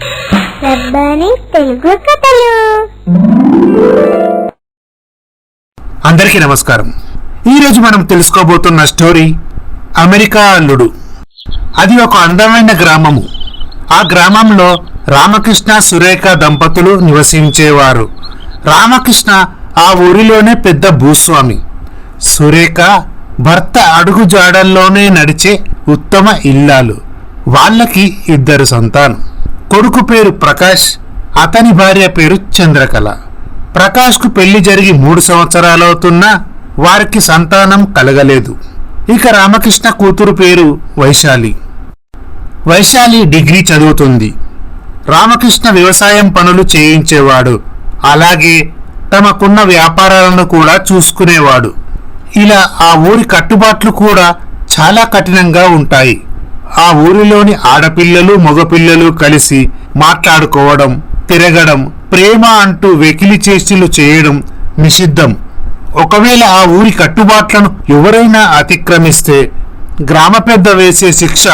రబ్బాని తెలుగు కథలు. అందరికీ నమస్కారం. ఈరోజు మనం తెలుసుకోబోతున్న స్టోరీ అమెరికా అల్లుడు. అది ఒక అందమైన గ్రామము. ఆ గ్రామంలో రామకృష్ణ సురేఖ దంపతులు నివసించేవారు. రామకృష్ణ ఆ ఊరిలోనే పెద్ద భూస్వామి. సురేఖ భర్త అడుగు జాడల్లోనే నడిచే ఉత్తమ ఇల్లాలు. వాళ్ళకి 2 సంతానం. కొడుకు పేరు ప్రకాష్, అతని భార్య పేరు చంద్రకళ. ప్రకాష్కు పెళ్లి జరిగి 3 సంవత్సరాలవుతున్నా వారికి సంతానం కలగలేదు. ఇక రామకృష్ణ కూతురు పేరు వైశాలి. వైశాలి డిగ్రీ చదువుతుంది. రామకృష్ణ వ్యవసాయం పనులు చేయించేవాడు. అలాగే తమకున్న వ్యాపారాలను కూడా చూసుకునేవాడు. ఇలా ఆ ఊరి కట్టుబాట్లు కూడా చాలా కఠినంగా ఉంటాయి. ఆ ఊరిలోని ఆడపిల్లలు మగపిల్లలు కలిసి మాట్లాడుకోవడం, తిరగడం, ప్రేమ అంటూ వెకిలి చేష్టలు చేయడం నిషిద్ధం. ఒకవేళ ఆ ఊరి కట్టుబాట్లను ఎవరైనా అతిక్రమిస్తే గ్రామ పెద్ద వేసే శిక్ష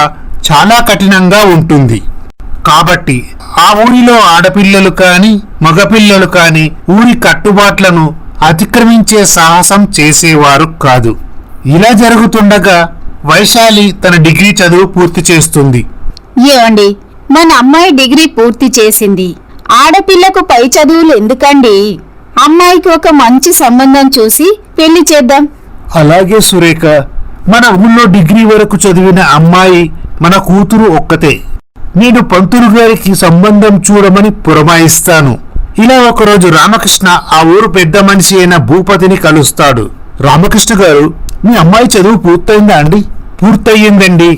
చాలా కఠినంగా ఉంటుంది. కాబట్టి ఆ ఊరిలో ఆడపిల్లలు కాని మగపిల్లలు కాని ఊరి కట్టుబాట్లను అతిక్రమించే సాహసం చేసేవారు కాదు. ఇలా జరుగుతుండగా వైశాలి తన డిగ్రీ చదువు పూర్తి చేస్తుంది. ఏమండి, మన అమ్మాయి డిగ్రీ పూర్తి చేసింది. ఆడపిల్లకు పై చదువులు ఎందుకండి? అమ్మాయికి ఒక మంచి సంబంధం చూసి పెళ్లి చేద్దాం. అలాగే సురేఖ, మన ఊళ్ళో డిగ్రీ వరకు చదివిన అమ్మాయి మన కూతురు ఒక్కతే. నేను పంతులు గారికి సంబంధం చూడమని పురమాయిస్తాను. ఇలా ఒకరోజు రామకృష్ణ ఆ ఊరు పెద్ద మనిషి అయిన భూపతిని కలుస్తాడు. రామకృష్ణ గారు, మీ అమ్మాయి చదువు పూర్తయిందా అండి? పూర్తయిందండి.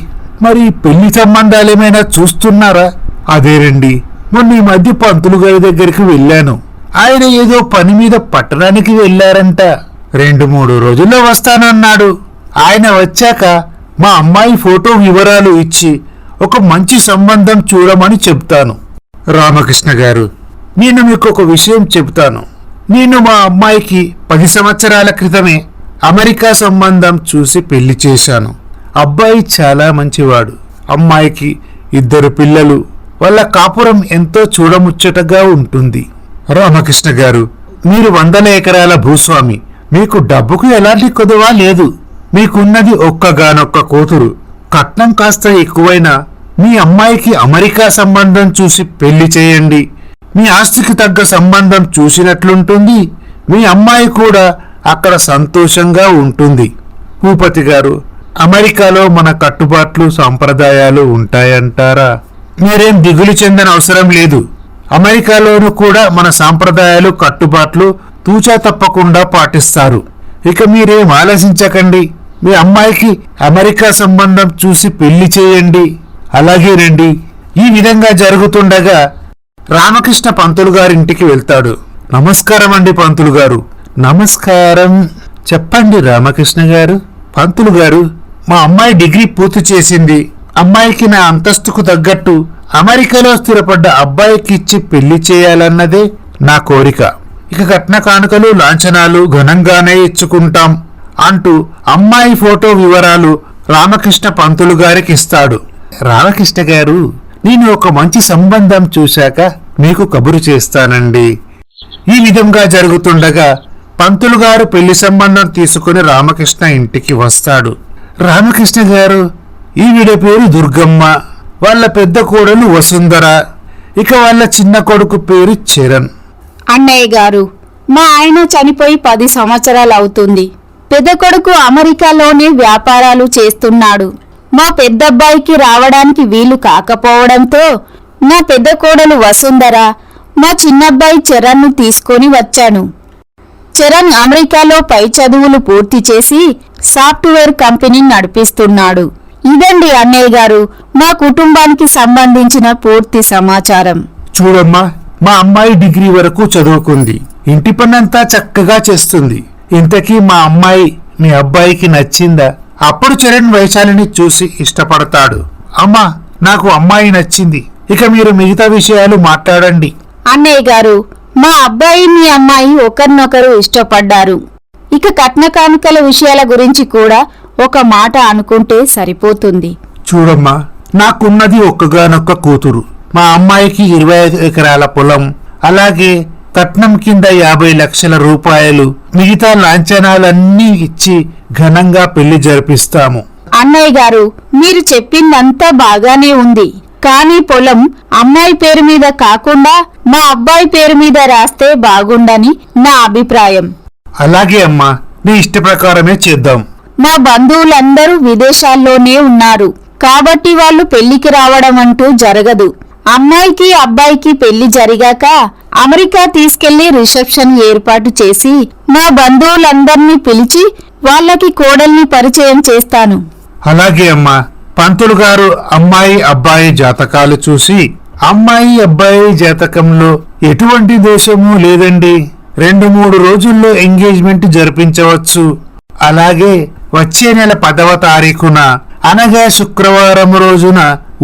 మరి పెళ్లి సంబంధాలేమైనా చూస్తున్నారా? అదేనండి, మొన్న ఈ మధ్య పంతులు గారి దగ్గరికి వెళ్ళాను. ఆయన ఏదో పని మీద పట్టణానికి వెళ్ళారంట. 2-3 రోజుల్లో వస్తానన్నాడు. ఆయన వచ్చాక మా అమ్మాయి ఫోటో వివరాలు ఇచ్చి ఒక మంచి సంబంధం చూడమని చెప్తాను. రామకృష్ణ గారు, నేను మీకు ఒక విషయం చెబుతాను. నేను మా అమ్మాయికి 10 సంవత్సరాల క్రితమే అమెరికా సంబంధం చూసి పెళ్లి చేశాను. అబ్బాయి చాలా మంచివాడు. అమ్మాయికి 2 పిల్లలు. వాళ్ళ కాపురం ఎంతో చూడముచ్చటగా ఉంటుంది. రామకృష్ణ గారు, మీరు 100 ఎకరాల భూస్వామి. మీకు డబ్బుకు ఎలాంటి కొదువా లేదు. మీకున్నది ఒక్కగానొక్క కూతురు. కట్నం కాస్త ఎక్కువైనా మీ అమ్మాయికి అమెరికా సంబంధం చూసి పెళ్లి చేయండి. మీ ఆస్తికి తగ్గ సంబంధం చూసినట్లుంటుంది. మీ అమ్మాయి కూడా అక్కడ సంతోషంగా ఉంటుంది. భూపతి గారు, అమెరికాలో మన కట్టుబాట్లు సాంప్రదాయాలు ఉంటాయంటారా? మీరేం దిగులు చెందని అవసరం లేదు. అమెరికాలోనూ కూడా మన సాంప్రదాయాలు కట్టుబాట్లు తూచా తప్పకుండా పాటిస్తారు. ఇక మీరేం ఆలోచించకండి. మీ అమ్మాయికి అమెరికా సంబంధం చూసి పెళ్లి చేయండి. అలాగేనండి. ఈ విధంగా జరుగుతుండగా రామకృష్ణ పంతులు గారింటికి వెళ్తాడు. నమస్కారం అండి పంతులు గారు. నమస్కారం. చెప్పండి రామకృష్ణ గారు. పంతులు గారు, మా అమ్మాయి డిగ్రీ పూర్తి చేసింది. అమ్మాయికి నా అంతస్తుకు తగ్గట్టు అమెరికాలో స్థిరపడ్డ అబ్బాయికి ఇచ్చి పెళ్లి చేయాలన్నదే నా కోరిక. ఇక కట్న కానుకలు లాంఛనాలు ఘనంగానే ఇచ్చుకుంటాం అంటూ అమ్మాయి ఫోటో వివరాలు రామకృష్ణ పంతులు గారికి ఇస్తాడు. రామకృష్ణ గారు, నేను ఒక మంచి సంబంధం చూశాక మీకు కబురు చేస్తానండి. ఈ విధంగా జరుగుతుండగా పంతులు గారు పెళ్లి సంబంధం తీసుకుని రామకృష్ణ ఇంటికి వస్తాడు. రామకృష్ణ గారు, ఈవిడ పేరు దుర్గమ్మ. వాళ్ళ పెద్ద కోడలు వసుంధర. ఇక వాళ్ళ చిన్న కొడుకు పేరు చరణ్. అన్నయ్య గారు, మా ఆయన చనిపోయి 10 సంవత్సరాలు అవుతుంది. పెద్ద కొడుకు అమెరికాలోనే వ్యాపారాలు చేస్తున్నాడు. మా పెద్దబ్బాయికి రావడానికి వీలు కాకపోవడంతో నా పెద్ద కోడలు వసుంధర మా చిన్నబ్బాయి చరణ్ను తీసుకొని వచ్చాను. చరణ్ అమెరికాలో పై చదువులు పూర్తి చేసి సాఫ్ట్వేర్ కంపెనీ నడిపిస్తున్నాడు. ఇదండి అన్నయ్య గారు, మా కుటుంబానికి సంబంధించిన పూర్తి సమాచారం. చూడమ్మా, మా అమ్మాయి డిగ్రీ వరకు చదువుకుంది. ఇంటి పనంతా చక్కగా చేస్తుంది. ఇంతకీ మా అమ్మాయి మీ అబ్బాయికి నచ్చిందా? అప్పుడు చరణ్ వైశాలిని చూసి ఇష్టపడతాడు. అమ్మా, నాకు అమ్మాయి నచ్చింది. ఇక మీరు మిగతా విషయాలు మాట్లాడండి. అన్నయ్య గారు, మా అబ్బాయి మీ అమ్మాయి ఒకరినొకరు ఇష్టపడ్డారు. ఇక కట్న కానుకల విషయాల గురించి కూడా ఒక మాట అనుకుంటే సరిపోతుంది. చూడమ్మా, నాకున్నది ఒక్కగానొక్క కూతురు. మా అమ్మాయికి 25 ఎకరాల పొలం, అలాగే కట్నం కింద 50 లక్షల రూపాయలు, మిగతా లాంఛనాలన్నీ ఇచ్చి ఘనంగా పెళ్లి జరిపిస్తాము. అన్నయ్య గారు, మీరు చెప్పిందంతా బాగానే ఉంది. కానీ పొలం అమ్మాయి పేరు మీద కాకుండా మా అబ్బాయి పేరు మీద రాస్తే బాగుండని నా అభిప్రాయం. అలాగే అమ్మా, నీ ఇష్ట ప్రకారమే చేద్దాం. మా బంధువులందరూ విదేశాల్లోనే ఉన్నారు కాబట్టి వాళ్ళు పెళ్లికి రావడం అంటూ జరగదు. అమ్మాయికి అబ్బాయికి పెళ్లి జరిగాక అమెరికా తీసుకెళ్లి రిసెప్షన్ ఏర్పాటు చేసి మా బంధువులందర్నీ పిలిచి వాళ్ళకి కోడల్ని పరిచయం చేస్తాను. అలాగే అమ్మా. పంతులు గారు అమ్మాయి అబ్బాయి జాతకాలు చూసి, అమ్మాయి అబ్బాయి జాతకంలో ఎటువంటి దోషము లేదండి, 2-3 రోజుల్లో ఎంగేజ్మెంట్ జరిపించవచ్చు. అలాగే వచ్చే నెల 10వ తారీఖున అనగా శుక్రవారం రోజున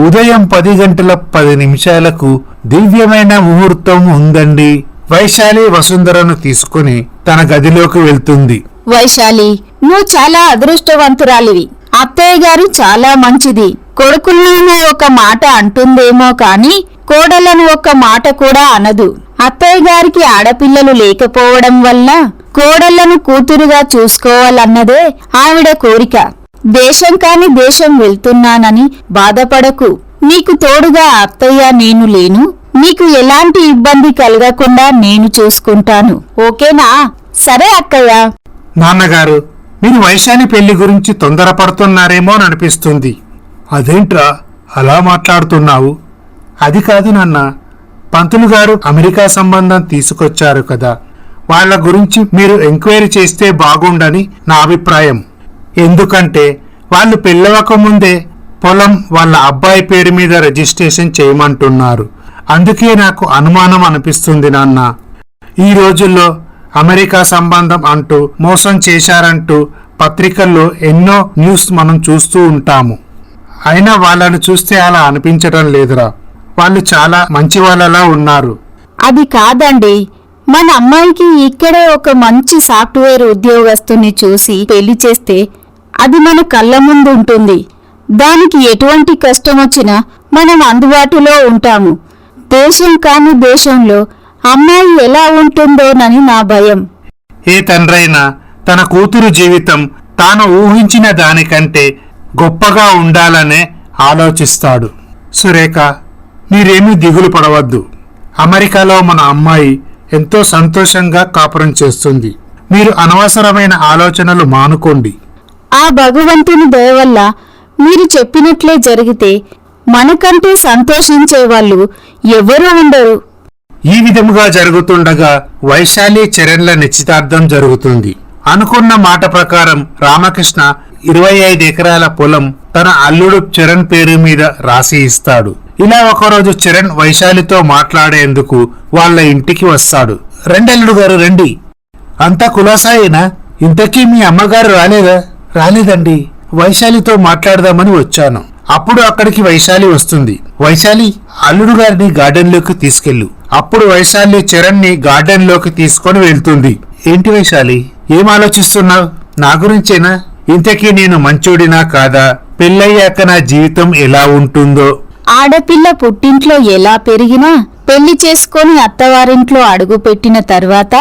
ఉదయం 10 గంటల 10 నిమిషాలకు దివ్యమైన ముహూర్తం ఉందండి. వైశాలి వసుంధరను తీసుకుని తన గదిలోకి వెళ్తుంది. వైశాలి, నువ్వు చాలా అదృష్టవంతురాలివి. అత్తయ్య గారు చాలా మంచిది. కొడుకులను ఒక మాట అంటుందేమో కాని కోడలను ఒక్క మాట కూడా అనదు. అత్తయ్య గారికి ఆడపిల్లలు లేకపోవడం వల్ల కోడళ్లను కూతురుగా చూసుకోవాలన్నదే ఆవిడ కోరిక. దేశం కాని దేశం వెళ్తున్నానని బాధపడకు. నీకు తోడుగా అత్తయ్య నేను లేను. నీకు ఎలాంటి ఇబ్బంది కలగకుండా నేను చూసుకుంటాను. ఓకేనా? సరే అక్కయ్య. నాన్నగారు, మీరు వైశాలి పెళ్లి గురించి తొందరపడుతున్నారేమో అని అనిపిస్తుంది. అదేంట్రా అలా మాట్లాడుతున్నావు? అది కాదు నాన్న, పంతులు గారు అమెరికా సంబంధం తీసుకొచ్చారు కదా, వాళ్ళ గురించి మీరు ఎంక్వైరీ చేస్తే బాగుండని నా అభిప్రాయం. ఎందుకంటే వాళ్ళు పెళ్ళవకముందే పొలం వాళ్ళ అబ్బాయి పేరు మీద రిజిస్ట్రేషన్ చేయమంటున్నారు. అందుకే నాకు అనుమానం అనిపిస్తుంది నాన్న. ఈ రోజుల్లో అమెరికా సంబంధం అంటూ మోసం చేశారంటూ పత్రికల్లో ఎన్నో న్యూస్ మనం చూస్తూ ఉంటాము. అయినా వాళ్ళని చూస్తే అలా అనిపించటం లేదురా. వాళ్ళు చాలా మంచి వాళ్ళలా ఉన్నారు. అది కాదండి, మన అమ్మాయికి ఇక్కడే ఒక మంచి సాఫ్ట్వేర్ ఉద్యోగస్తుని చూసి పెళ్లి చేస్తే అది మన కళ్ళ ముందు ఉంటుంది. దానికి ఎటువంటి కష్టం వచ్చినా మనం అందుబాటులో ఉంటాము. దేశం కాని దేశంలో అమ్మాయి ఎలా ఉంటుందోనని నా భయం. ఏ తండ్రైనా తన కూతురు జీవితం తాను ఊహించిన దానికంటే గొప్పగా ఉండాలనే ఆలోచిస్తాడు. సురేఖ, మీరేమీ దిగులు పడవద్దు. అమెరికాలో మన అమ్మాయి ఎంతో సంతోషంగా కాపురం చేస్తుంది. మీరు అనవసరమైన ఆలోచనలు మానుకోండి. ఆ భగవంతుని దయ వల్ల మీరు చెప్పినట్లే జరిగితే మనకంటే సంతోషించేవాళ్ళు ఎవరూ ఉండరు. ఈ విధముగా జరుగుతుండగా వైశాలి చరణ్ల నిశ్చితార్థం జరుగుతుంది. అనుకున్న మాట ప్రకారం రామకృష్ణ 25 ఎకరాల పొలం తన అల్లుడు చరణ్ పేరు మీద రాసి ఇస్తాడు. ఇలా ఒకరోజు చరణ్ వైశాలితో మాట్లాడేందుకు వాళ్ళ ఇంటికి వస్తాడు. రెండల్లుడు గారు రండి. అంతా కులాసాయేనా? ఇంతకీ మీ అమ్మగారు రాలేదా? రాలేదండి, వైశాలితో మాట్లాడదామని వచ్చాను. అప్పుడు అక్కడికి వైశాలి వస్తుంది. వైశాలి, అల్లుడు గారిని గార్డెన్ లోకి తీసుకెళ్ళు. అప్పుడు వైశాలి చరణ్ ని గార్డెన్ లోకి తీసుకొని వెళ్తుంది. ఏంటి వైశాలి, ఏం ఆలోచిస్తున్నావు? నా గురించేనా? ఇంతకీ నేను మంచోడినా కాదా? పెళ్ళయ్యాక నా జీవితం ఎలా ఉంటుందో? ఆడపిల్ల పుట్టింట్లో ఎలా పెరిగినా పెళ్లి చేసుకొని అత్తవారింట్లో అడుగుపెట్టిన తర్వాత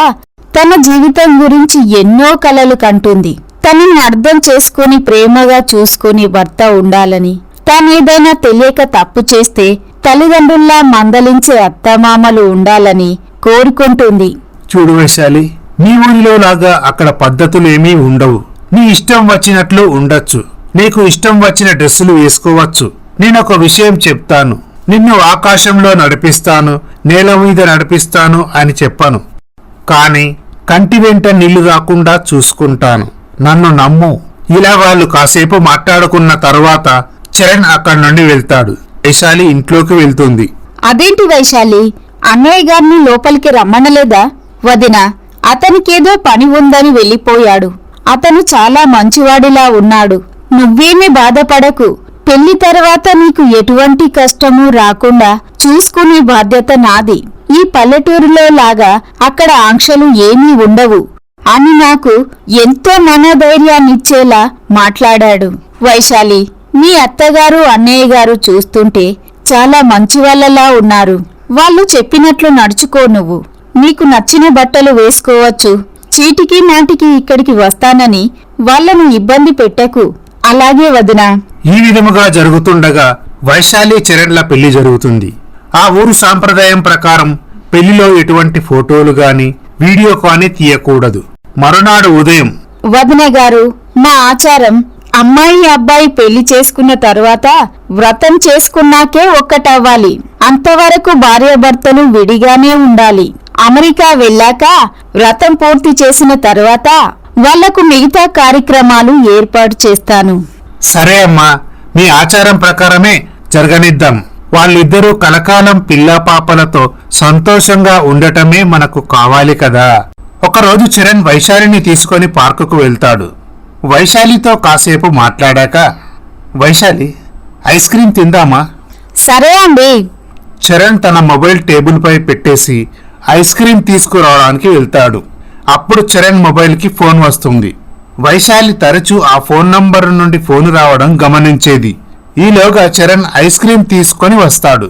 తన జీవితం గురించి ఎన్నో కలలు కంటుంది. తనని అర్థం చేసుకుని ప్రేమగా చూసుకుని భర్త ఉండాలని, తానేదైనా తెలియక తప్పు చేస్తే తల్లిదండ్రుల్లా మందలించే అత్తమామలు ఉండాలని కోరుకుంటుంది. చూడు వైశాలి, నీ ఊరిలో లాగా అక్కడ పద్ధతులేమీ ఉండవు. నీ ఇష్టం వచ్చినట్లు ఉండొచ్చు. నీకు ఇష్టం వచ్చిన డ్రెస్సులు వేసుకోవచ్చు. నేనొక విషయం చెప్తాను. నిన్ను ఆకాశంలో నడిపిస్తాను, నేల మీద నడిపిస్తాను అని చెప్పను. కాని కంటి వెంట నీళ్లు రాకుండా చూసుకుంటాను. నన్ను నమ్ము. ఇలా వాళ్ళు కాసేపు మాట్లాడుకున్న తరువాత చరణ్ అక్కడి నుండి వెళ్తాడు. వైశాలి ఇంట్లోకి వెళ్తుంది. అదేంటి వైశాలి, అన్నయ్య గారిని లోపలికి రమ్మనలేదా? వదిన, అతనికేదో పని ఉందని వెళ్ళిపోయాడు. అతను చాలా మంచివాడిలా ఉన్నాడు. నువ్వేమీ బాధపడకు. పెళ్లి తర్వాత నీకు ఎటువంటి కష్టమూ రాకుండా చూసుకునే బాధ్యత నాది. ఈ పల్లెటూరులో లాగా అక్కడ ఆంక్షలు ఏమీ ఉండవు అని నాకు ఎంతో మనోధైర్యాన్నిచ్చేలా మాట్లాడాడు. వైశాలి, మీ అత్తగారు అన్నయ్య గారు చూస్తుంటే చాలా మంచి వాళ్ళలా ఉన్నారు. వాళ్ళు చెప్పినట్లు నడుచుకో. నువ్వు నీకు నచ్చిన బట్టలు వేసుకోవచ్చు. చీటికి నాటికి ఇక్కడికి వస్తానని వాళ్ళను ఇబ్బంది పెట్టకు. అలాగే వదినా. ఈ విధముగా జరుగుతుండగా వైశాలి చరణ్ల పెళ్లి జరుగుతుంది. ఆ ఊరు సాంప్రదాయం ప్రకారం పెళ్లిలో ఎటువంటి ఫోటోలు గాని వీడియో కానీ తీయకూడదు. మరునాడు ఉదయం, వదిన గారు, మా ఆచారం అమ్మాయి అబ్బాయి పెళ్లి చేసుకున్న తరువాత వ్రతం చేసుకున్నాకే ఒక్కటవ్వాలి. అంతవరకు భార్యాభర్తలు విడిగానే ఉండాలి. అమెరికా వెళ్ళాక వ్రతం పూర్తి చేసిన తరువాత వాళ్లకు మిగతా కార్యక్రమాలు ఏర్పాటు చేస్తాను. సరే అమ్మా, మీ ఆచారం ప్రకారమే జరగనిద్దాం. వాళ్ళిద్దరూ కలకాలం పిల్లాపాపలతో సంతోషంగా ఉండటమే మనకు కావాలి కదా. ఒకరోజు చరణ్ వైశాలిని తీసుకొని పార్కుకు వెళ్తాడు. వైశాలితో కాసేపు మాట్లాడాక, వైశాలి, ఐస్ క్రీం తిందామా? సరే అండి. చరణ్ తన మొబైల్ టేబుల్ పై పెట్టేసి ఐస్ క్రీం తీసుకురావడానికి వెళ్తాడు. అప్పుడు చరణ్ మొబైల్కి ఫోన్ వస్తుంది. వైశాలి తరచూ ఆ ఫోన్ నంబర్ నుండి ఫోన్ రావడం గమనించేది. ఈలోగా చరణ్ ఐస్ క్రీం తీసుకొని వస్తాడు.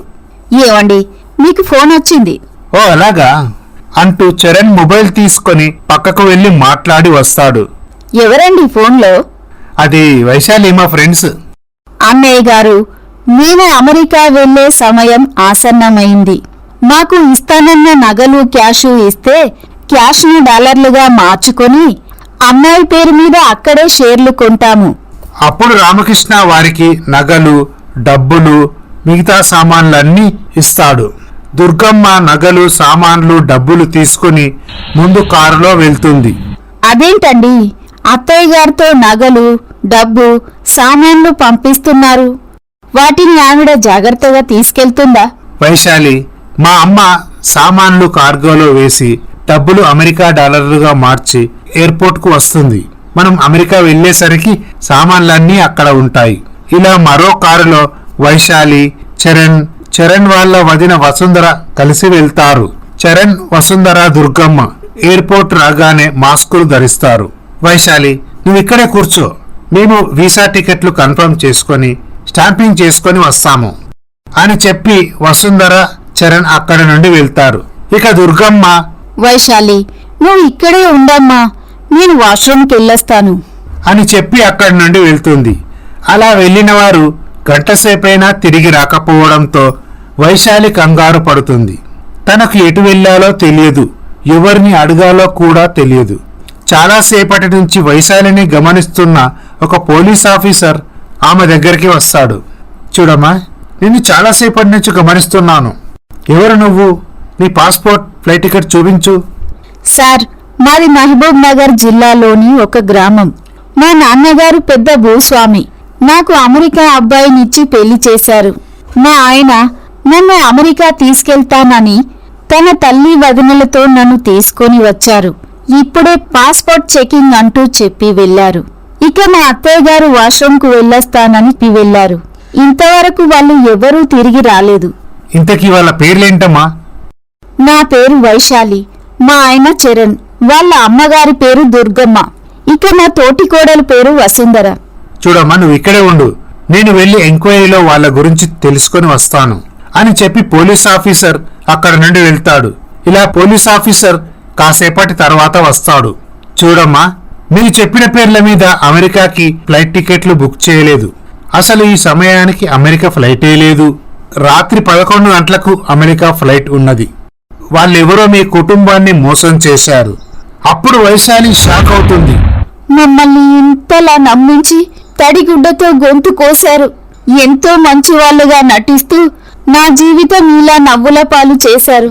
ఏమండి, మీకు ఫోన్ వచ్చింది? ఓ అలాగా అంటూ చరణ్ మొబైల్ తీసుకొని పక్కకు వెళ్లి మాట్లాడి వస్తాడు. ఎవరండి ఫోన్లో? అది వైశాలి, మా ఫ్రెండ్స్. అన్నయ్య గారు, మేము అమెరికా వెళ్లే సమయం ఆసన్నమైంది. మాకు ఇస్తానన్న నగలు క్యాషు ఇస్తే క్యాష్ను డాలర్లుగా మార్చుకొని అమ్మాయి పేరు మీద అక్కడే షేర్లు కొంటాము. అప్పుడు రామకృష్ణ వారికి నగలు, డబ్బులు, మిగతా సామాన్లన్నీ ఇస్తాడు. దుర్గమ్మ నగలు, సామాన్లు, డబ్బులు తీసుకుని ముందు కారులో వెళ్తుంది. అదేంటండి, అత్తయ్య గారితో నగలు, డబ్బు, సామాన్లు పంపిస్తున్నారు? వాటిని ఆవిడ జాగ్రత్తగా తీసుకెళ్తుందా? వైశాలి, మా అమ్మ సామాన్లు కార్గోలో వేసి డబ్బులు అమెరికా డాలర్లుగా మార్చి ఎయిర్పోర్ట్కు వస్తుంది. మనం అమెరికా వెళ్లేసరికి సామాన్లన్నీ అక్కడ ఉంటాయి. ఇలా మరో కారులో వైశాలి, చరణ్ వాళ్ళ వదిన వసుంధర కలిసి వెళ్తారు. చరణ్, వసుంధర, దుర్గమ్మ ఎయిర్పోర్ట్ రాగానే మాస్కులు ధరిస్తారు. వైశాలి, నువ్వు ఇక్కడే కూర్చో, మేము వీసా టికెట్లు కన్ఫర్మ్ చేసుకొని స్టాంపింగ్ చేసుకొని వస్తాము అని చెప్పి వసుంధర, చరణ్ అక్కడి నుండి వెళ్తారు. ఇక దుర్గమ్మ, వైశాలి, నువ్వు ఇక్కడే ఉండమ్మా, నేను వాష్రూమ్కి వెళ్ళొస్తాను అని చెప్పి అక్కడి నుండి వెళ్తుంది. అలా వెళ్లిన వారు గంటసేపైనా తిరిగి రాకపోవడంతో వైశాలి కంగారు పడుతుంది. తనకు ఎటు వెళ్లాలో తెలియదు, ఎవరిని అడగాలో కూడా తెలియదు. చాలాసేపటి నుంచి వైశాలిని గమనిస్తున్న ఒక పోలీస్ ఆఫీసర్ ఆమె దగ్గరికి వస్తాడు. చూడమ్మా, నేను చాలాసేపటి నుంచి గమనిస్తున్నాను. ఎవరు నువ్వు? నీ పాస్పోర్ట్, ఫ్లైట్ టికెట్ చూపించు. సార్, మాది మహబూబ్ నగర్ జిల్లాలోని ఒక గ్రామం. మా నాన్నగారు పెద్ద భూస్వామి. నాకు అమెరికా అబ్బాయినిచ్చి పెళ్లి చేశారు. మా ఆయన నన్ను అమెరికా తీసుకెళ్తానని తన తల్లి వదినలతో నన్ను తీసుకొని వచ్చారు. ఇప్పుడే పాస్పోర్ట్ చెకింగ్ అంటూ చెప్పి వెళ్లారు. ఇక మా అత్తయ్య గారు వాష్రూమ్కు వెళ్ళొస్తానని వెళ్లారు. ఇంతవరకు వాళ్ళు ఎవరూ తిరిగి రాలేదు. ఇంతకీ వాళ్ళ పేర్లేంటమ్మా? నా పేరు వైశాలి, మా ఆయన చరణ్, వాళ్ళ అమ్మగారి పేరు దుర్గమ్మ, ఇక నా తోటి కోడలి పేరు వసుంధర. చూడమ్మా, నువ్వు ఇక్కడే ఉండు, నేను వెళ్లి ఎంక్వైరీలో వాళ్ళ గురించి తెలుసుకొని వస్తాను అని చెప్పి పోలీస్ ఆఫీసర్ అక్కడ నుండి వెళ్తాడు. ఇలా పోలీస్ ఆఫీసర్ కాసేపటి తర్వాత వస్తాడు. చూడమ్మా, మీరు చెప్పిన పేర్ల మీద అమెరికాకి ఫ్లైట్ టికెట్లు బుక్ చేయలేదు. అసలు ఈ సమయానికి అమెరికా ఫ్లైటే లేదు. రాత్రి 11 గంటలకు అమెరికా ఫ్లైట్ ఉన్నది. వాళ్ళెవరో మీ కుటుంబాన్ని మోసం చేశారు. అప్పుడు వైశాలి షాక్ అవుతుంది. మమ్మల్ని ఇంతలా నమ్మించి తడిగుడ్డతో గొంతు కోశారు. ఎంతో మంచి వాళ్ళుగా నటిస్తూ నా జీవితం ఇలా నవ్వుల పాలు చేశారు.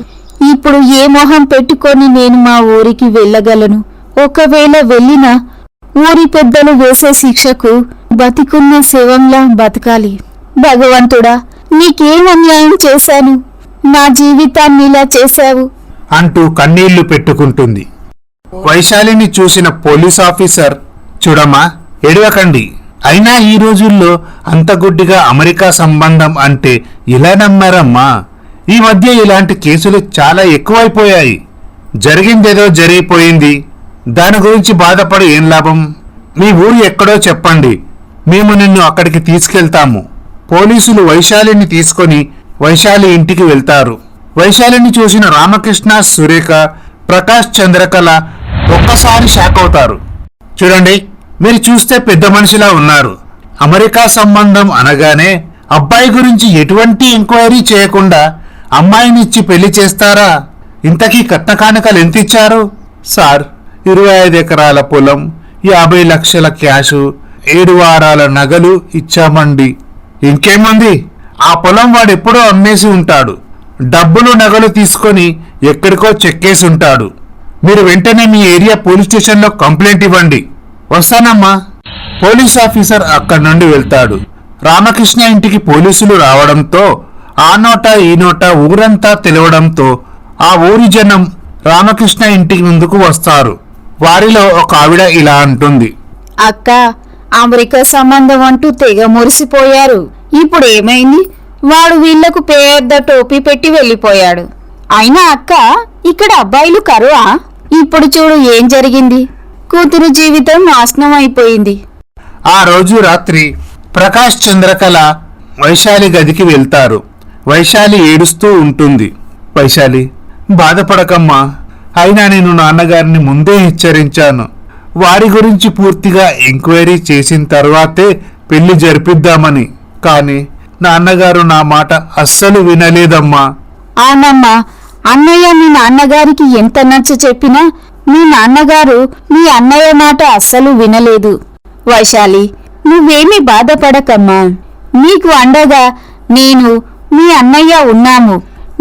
ఇప్పుడు ఏ మొహం పెట్టుకొని నేను మా ఊరికి వెళ్ళగలను? ఒకవేళ వెళ్ళినా ఊరి పెద్దలు వేసే శిక్షకు బతికున్న శవంలా బతకాలి. భగవంతుడా, నీకేం అన్యాయం చేశాను? నా జీవితాన్ని ఇలా చేశావు అంటూ కన్నీళ్లు పెట్టుకుంటుంది. వైశాలిని చూసిన పోలీస్ ఆఫీసర్, చూడమ్మా, ఏడవకండి. అయినా ఈ రోజుల్లో అంత గుడ్డిగా అమెరికా సంబంధం అంటే ఇలా నమ్మారమ్మా? ఈ మధ్య ఇలాంటి కేసులు చాలా ఎక్కువైపోయాయి. జరిగిందేదో జరిగిపోయింది, దాని గురించి బాధపడి ఏం లాభం? మీ ఊరు ఎక్కడో చెప్పండి, మేము నిన్ను అక్కడికి తీసుకెళ్తాము. పోలీసులు వైశాలిని తీసుకొని వైశాలి ఇంటికి వెళ్తారు. వైశాలిని చూసిన రామకృష్ణ, సురేఖ, ప్రకాష్, చంద్రకళ ఒక్కసారి షాక్ అవుతారు. చూడండి, మీరు చూస్తే పెద్ద మనిషిలా ఉన్నారు. అమెరికా సంబంధం అనగానే అబ్బాయి గురించి ఎటువంటి ఎంక్వైరీ చేయకుండా అమ్మాయినిచ్చి పెళ్లి చేస్తారా? ఇంతకీ కట్న కానుకలు ఎంత ఇచ్చారు? సార్, 25 ఎకరాల పొలం, 50 లక్షల క్యాషు, 7 వారాల నగలు ఇచ్చామండి. ఇంకేముంది? ఆ పొలం వాడెప్పుడో అమ్మేసి ఉంటాడు. డబ్బులు నగలు తీసుకొని ఎక్కడికో చెక్కేసి ఉంటాడు. మీరు వెంటనే మీ ఏరియా పోలీస్ స్టేషన్లో కంప్లైంట్ ఇవ్వండి. వస్తానమ్మా. పోలీస్ ఆఫీసర్ అక్కడి నుండి వెళ్తాడు. రామకృష్ణ ఇంటికి పోలీసులు రావడంతో ఆ నోట ఈ నోట ఊరంతా తెలవడంతో ఆ ఊరి జనం రామకృష్ణ ఇంటికి ముందుకు వస్తారు. వారిలో ఒక ఆవిడ ఇలా అంటుంది. అక్క, అమెరికా సంబంధం అంటూ తెగ మురిసిపోయారు. ఇప్పుడు ఏమైంది? వాడు వీళ్లకు పెద్ద టోపీ పెట్టి వెళ్ళిపోయాడు. అయినా అక్క, ఇక్కడ అబ్బాయిలు కరువా? ఇప్పుడు చూడు ఏం జరిగింది. కూతురు జీవితం నాశనం అయిపోయింది. ఆ రోజు రాత్రి ప్రకాష్, చంద్రకళ వైశాలి గదికి వెళ్తారు. వైశాలి ఏడుస్తూ ఉంటుంది. వైశాలి, బాధపడకమ్మా. అయినా నేను నాన్నగారిని ముందే హెచ్చరించాను. వారి గురించి పూర్తిగా ఎంక్వైరీ చేసిన తర్వాతే పెళ్లి జరిపిద్దామని. కానీ నాన్నగారు నా మాట అస్సలు వినలేదమ్మా. అవునమ్మా, అన్నయ్య మీ నాన్నగారికి ఎంత నచ్చ చెప్పినా మీ నాన్నగారు మీ అన్నయ్య మాట అస్సలు వినలేదు. వైశాలి, నువ్వేమీ బాధపడకమ్మా. నీకు అండగా నేను, మీ అన్నయ్య ఉన్నాము.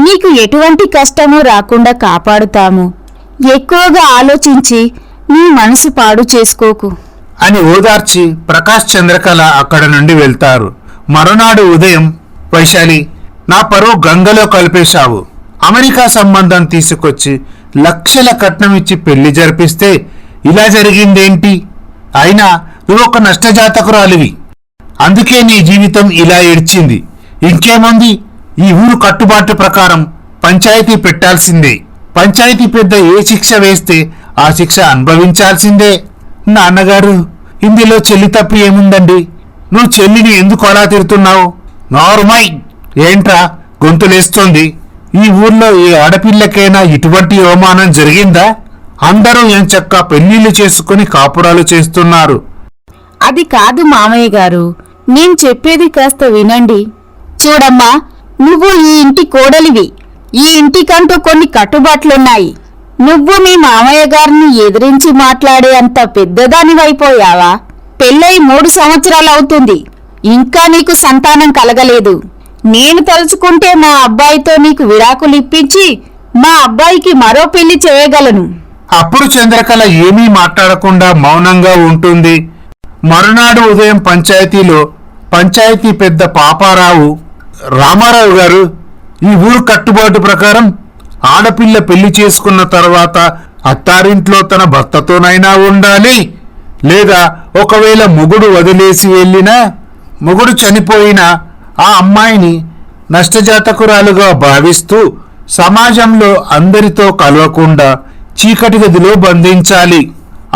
నీకు ఎటువంటి కష్టము రాకుండా కాపాడుతాము. ఎక్కువగా ఆలోచించి నీ మనసు పాడు చేసుకోకు అని ఓదార్చి ప్రకాష్, చంద్రకళ అక్కడ నుండి వెళ్తారు. మరునాడు ఉదయం, వైశాలి, నా పరువు గంగలో కలిపేశావు. అమెరికా సంబంధం తీసుకొచ్చి లక్షల కట్నం ఇచ్చి పెళ్లి జరిపిస్తే ఇలా జరిగిందేంటి? అయినా నువ్వు ఒక నష్టజాతకురాలివి. అందుకే నీ జీవితం ఇలా ఏడ్చింది. ఇంకేముంది? ఈ ఊరు కట్టుబాటు ప్రకారం పంచాయతీ పెట్టాల్సిందే. పంచాయతీ పెద్ద ఏ శిక్ష వేస్తే ఆ శిక్ష అనుభవించాల్సిందే. నాన్నగారు, ఇందులో చెల్లి తప్పు ఏముందండి? నువ్వు చెల్లిని ఎందుకు అలా తిడుతున్నావు? నార్మై, ఏంట్రా గొంతులేస్తోంది? ఈ ఊర్లో ఏ ఆడపిల్లకైనా ఇటువంటి అవమానం జరిగిందా? అందరూ ఎంచక్కా పెళ్లిళ్లు చేసుకుని కాపురాలు చేస్తున్నారు. అది కాదు మామయ్య గారు, నేను చెప్పేది కాస్త వినండి. చూడమ్మా, నువ్వు ఈ ఇంటి కోడలివి. ఈ ఇంటికంటూ కొన్ని కట్టుబాట్లున్నాయి. నువ్వు మీ మామయ్య గారిని ఎదిరించి మాట్లాడే అంత పెద్దదానివైపోయావా? పెళ్ళై 3 సంవత్సరాలవుతుంది. ఇంకా నీకు సంతానం కలగలేదు. నేను తలుచుకుంటే మా అబ్బాయితో నీకు విడాకులు ఇప్పించి మా అబ్బాయికి మరో పెళ్లి చేయగలను. అప్పుడు చంద్రకళ ఏమీ మాట్లాడకుండా మౌనంగా ఉంటుంది. మరునాడు ఉదయం పంచాయతీలో పంచాయతీ పెద్ద పాపారావు, రామారావు గారు, ఈ ఊరు కట్టుబాటు ప్రకారం ఆడపిల్ల పెళ్లి చేసుకున్న తర్వాత అత్తారింట్లో తన భర్తతోనైనా ఉండాలి. లేదా ఒకవేళ మొగుడు వదిలేసి వెళ్ళినా, మొగుడు చనిపోయినా ఆ అమ్మాయిని నష్టజాతకురాలుగా భావిస్తూ సమాజంలో అందరితో కలవకుండా చీకటి గదిలో బంధించాలి.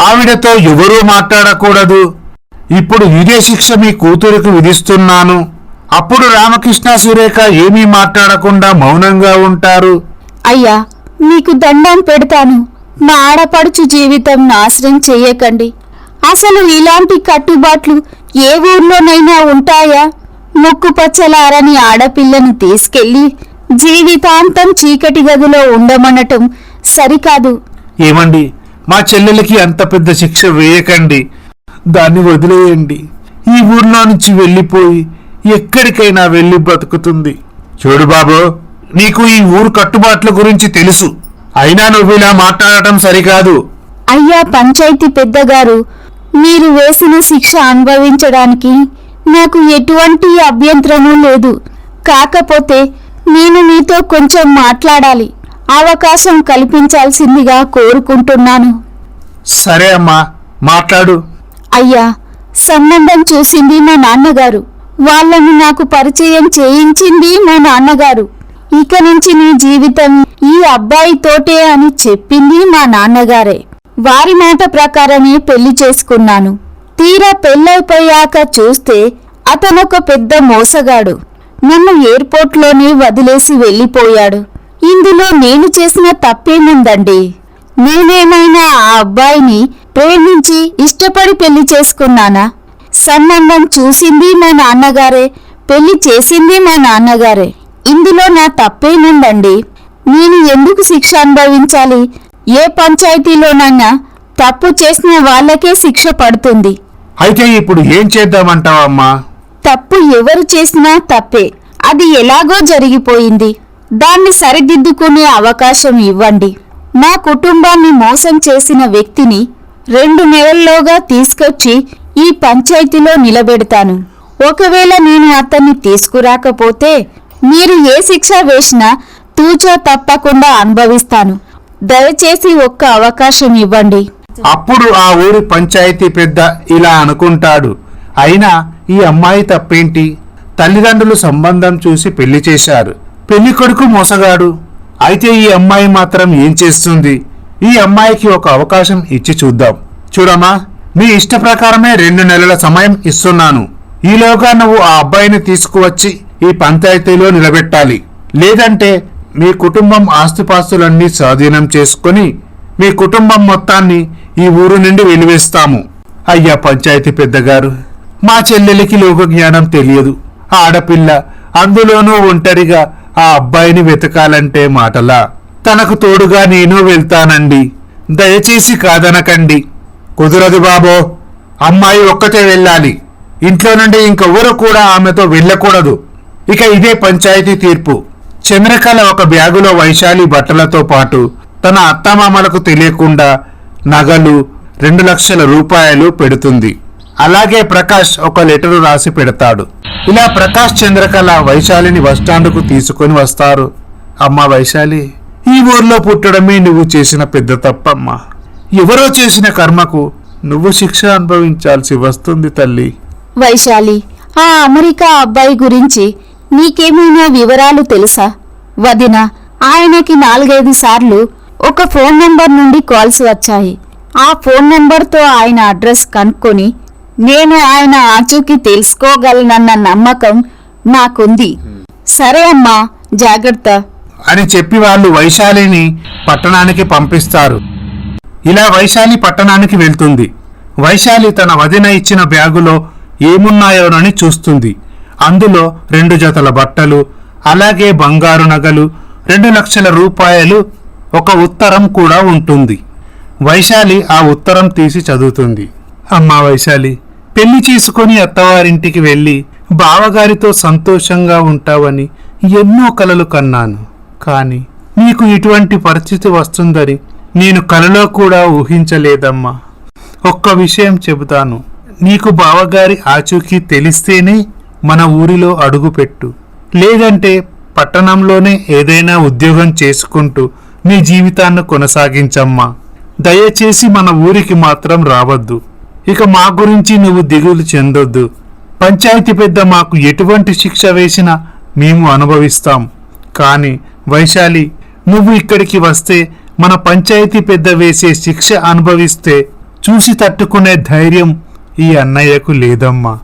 ఆవిడతో ఎవరూ మాట్లాడకూడదు. ఇప్పుడు ఇదే శిక్ష మీ కూతురికి విధిస్తున్నాను. అప్పుడు రామకృష్ణ, సురేఖ ఏమీ మాట్లాడకుండా మౌనంగా ఉంటారు. అయ్యా, మీకు దండం పెడతాను. మా ఆడపడుచు జీవితం నాశనం చెయ్యకండి. అసలు ఇలాంటి కట్టుబాట్లు ఏ ఊర్లోనైనా ఉంటాయా? ముక్కుపచ్చలారని ఆడపిల్లను తీసుకెళ్లి జీవితాంతం చీకటి గదిలో ఉండమనటం సరికాదు. ఏమండి, మా చెల్లెలకి అంత పెద్ద శిక్ష వేయకండి. దాన్ని వదిలేయండి. ఈ ఊర్లో నుంచి వెళ్ళిపోయి ఎక్కడికైనా వెళ్ళి బ్రతుకుతుంది. చూడు బాబు, నీకు ఈ ఊరు కట్టుబాట్ల గురించి తెలుసు. అయినా నువ్వు ఇలా మాట్లాడటం సరికాదు. అయ్యా పంచాయతీ పెద్దగారు, మీరు వేసిన శిక్ష అనుభవించడానికి నాకు ఎటువంటి అభ్యంతరమూ లేదు. కాకపోతే నేను మీతో కొంచెం మాట్లాడాలి. అవకాశం కల్పించాల్సిందిగా కోరుకుంటున్నాను. సరే అమ్మా, మాట్లాడు. అయ్యా, సంబంధం చూసింది మా నాన్నగారు. వాళ్ళను నాకు పరిచయం చేయించింది మా నాన్నగారు. ఇక నుంచి నీ జీవితం ఈ అబ్బాయితోటే అని చెప్పింది మా నాన్నగారే. వారి మాట ప్రకారమే పెళ్లి చేసుకున్నాను. తీరా పెళ్ళైపోయాక చూస్తే అతనొక పెద్ద మోసగాడు. నన్ను ఎయిర్పోర్ట్లోనే వదిలేసి వెళ్ళిపోయాడు. ఇందులో నేను చేసిన తప్పేముందండి? నేనేమైనా ఆ అబ్బాయిని ప్రేమించి ఇష్టపడి పెళ్లి చేసుకున్నానా? సంబంధం చూసింది మా నాన్నగారే, పెళ్లి చేసింది మా నాన్నగారే. ఇందులో నా తప్పేముందండి? నేను ఎందుకు శిక్ష అనుభవించాలి? ఏ పంచాయతీలోనైనా తప్పు చేసిన వాళ్ళకే శిక్ష పడుతుంది. అయితే ఇప్పుడు ఏం చేద్దామంటావమ్మా? తప్పు ఎవరు చేసినా తప్పే. అది ఎలాగో జరిగిపోయింది. దాన్ని సరిదిద్దుకునే అవకాశం ఇవ్వండి. మా కుటుంబాన్ని మోసం చేసిన వ్యక్తిని 2 నెలల్లోగా తీసుకొచ్చి ఈ పంచాయతీలో నిలబెడతాను. ఒకవేళ నేను అతన్ని తీసుకురాకపోతే మీరు ఏ శిక్ష వేసినా తూచా తప్పకుండా అనుభవిస్తాను. దయచేసి ఒక్క అవకాశం ఇవ్వండి. అప్పుడు ఆ ఊరి పంచాయతీ పెద్ద ఇలా అనుకుంటాడు, అయినా ఈ అమ్మాయి తప్పేంటి? తల్లిదండ్రులు సంబంధం చూసి పెళ్లి చేశారు. పెళ్లి కొడుకు మోసగాడు. అయితే ఈ అమ్మాయి మాత్రం ఏం చేస్తుంది? ఈ అమ్మాయికి ఒక అవకాశం ఇచ్చి చూద్దాం. చూడమ్మా, మీ ఇష్ట ప్రకారమే 2 నెలల సమయం ఇస్తున్నాను. ఈలోగా నువ్వు ఆ అబ్బాయిని తీసుకువచ్చి ఈ పంచాయతీలో నిలబెట్టాలి. లేదంటే మీ కుటుంబం ఆస్తిపాస్తులన్నీ స్వాధీనం చేసుకుని మీ కుటుంబం మొత్తాన్ని ఈ ఊరు నుండి వెలివేస్తాము. అయ్యా పంచాయతీ పెద్దగారు, మా చెల్లెలికి లోక జ్ఞానం తెలియదు. ఆడపిల్ల, అందులోనూ ఒంటరిగా ఆ అబ్బాయిని వెతకాలంటే మాటలా? తనకు తోడుగా నేను వెళ్తానండి. దయచేసి కాదనకండి. కుదరదు బాబో, అమ్మాయి ఒక్కతే వెళ్ళాలి. ఇంట్లో నుండి ఇంకెవరు కూడా ఆమెతో వెళ్ళకూడదు. ఇక ఇదే పంచాయతీ తీర్పు. చంద్రకళ ఒక బ్యాగులో వైశాలి బట్టలతో పాటు తన అత్తమామలకు తెలియకుండా నగలు, 2 లక్షల రూపాయలు పెడుతుంది. అలాగే ప్రకాష్ ఒక లెటరు రాసి పెడతాడు. ఇలా ప్రకాష్, చంద్రకళ వైశాలిని బస్టాండుకు తీసుకొని వస్తారు. అమ్మా వైశాలి, ఈ ఊర్లో పుట్టడమే నువ్వు చేసిన పెద్ద తప్పమ్మా. ఎవరో చేసిన కర్మకు నువ్వు శిక్ష అనుభవించాల్సి వస్తుంది తల్లి. వైశాలి, ఆ అమెరికా అబ్బాయి గురించి నీకేమైనా వివరాలు తెలుసా? వదిన, ఆయనకి 4-5 సార్లు ఒక ఫోన్ నంబర్ నుండి కాల్స్ వచ్చాయి. ఆ ఫోన్ నంబర్తో ఆయన అడ్రస్ కనుక్కొని నేను ఆయన ఆచూకీ తెలుసుకోగలనన్న నమ్మకం నాకుంది. సరే అమ్మా, జాగ్రత్త అని చెప్పి వాళ్ళు వైశాలిని పట్టణానికి పంపిస్తారు. ఇలా వైశాలి పట్టణానికి వెళ్తుంది. వైశాలి తన వదిన ఇచ్చిన బ్యాగులో ఏమున్నాయోనని చూస్తుంది. అందులో 2 జతల బట్టలు, అలాగే బంగారు నగలు, 2 లక్షల రూపాయలు, ఒక ఉత్తరం కూడా ఉంటుంది. వైశాలి ఆ ఉత్తరం తీసి చదువుతుంది. అమ్మా వైశాలి, పెళ్లి చేసుకొని అత్తవారింటికి వెళ్ళి బావగారితో సంతోషంగా ఉంటావని ఎన్నో కలలు కన్నాను. కానీ నీకు ఇటువంటి పరిస్థితి వస్తుందని నేను కలలో కూడా ఊహించలేదమ్మా. ఒక్క విషయం చెబుతాను, నీకు బావగారి ఆచూకీ తెలిస్తేనే మన ఊరిలో అడుగుపెట్టు. లేదంటే పట్టణంలోనే ఏదైనా ఉద్యోగం చేసుకుంటూ నీ జీవితాన్ని కొనసాగించమ్మా. దయచేసి మన ఊరికి మాత్రం రావద్దు. ఇక మా గురించి నువ్వు దిగులు చెందొద్దు. పంచాయతీ పెద్ద మాకు ఎటువంటి శిక్ష వేసినా మేము అనుభవిస్తాం. కానీ వైశాలి, నువ్వు ఇక్కడికి వస్తే మన పంచాయతీ పెద్ద వేసే శిక్ష అనుభవిస్తే చూసి తట్టుకునే ధైర్యం ఈ అన్నయ్యకు లేదమ్మా.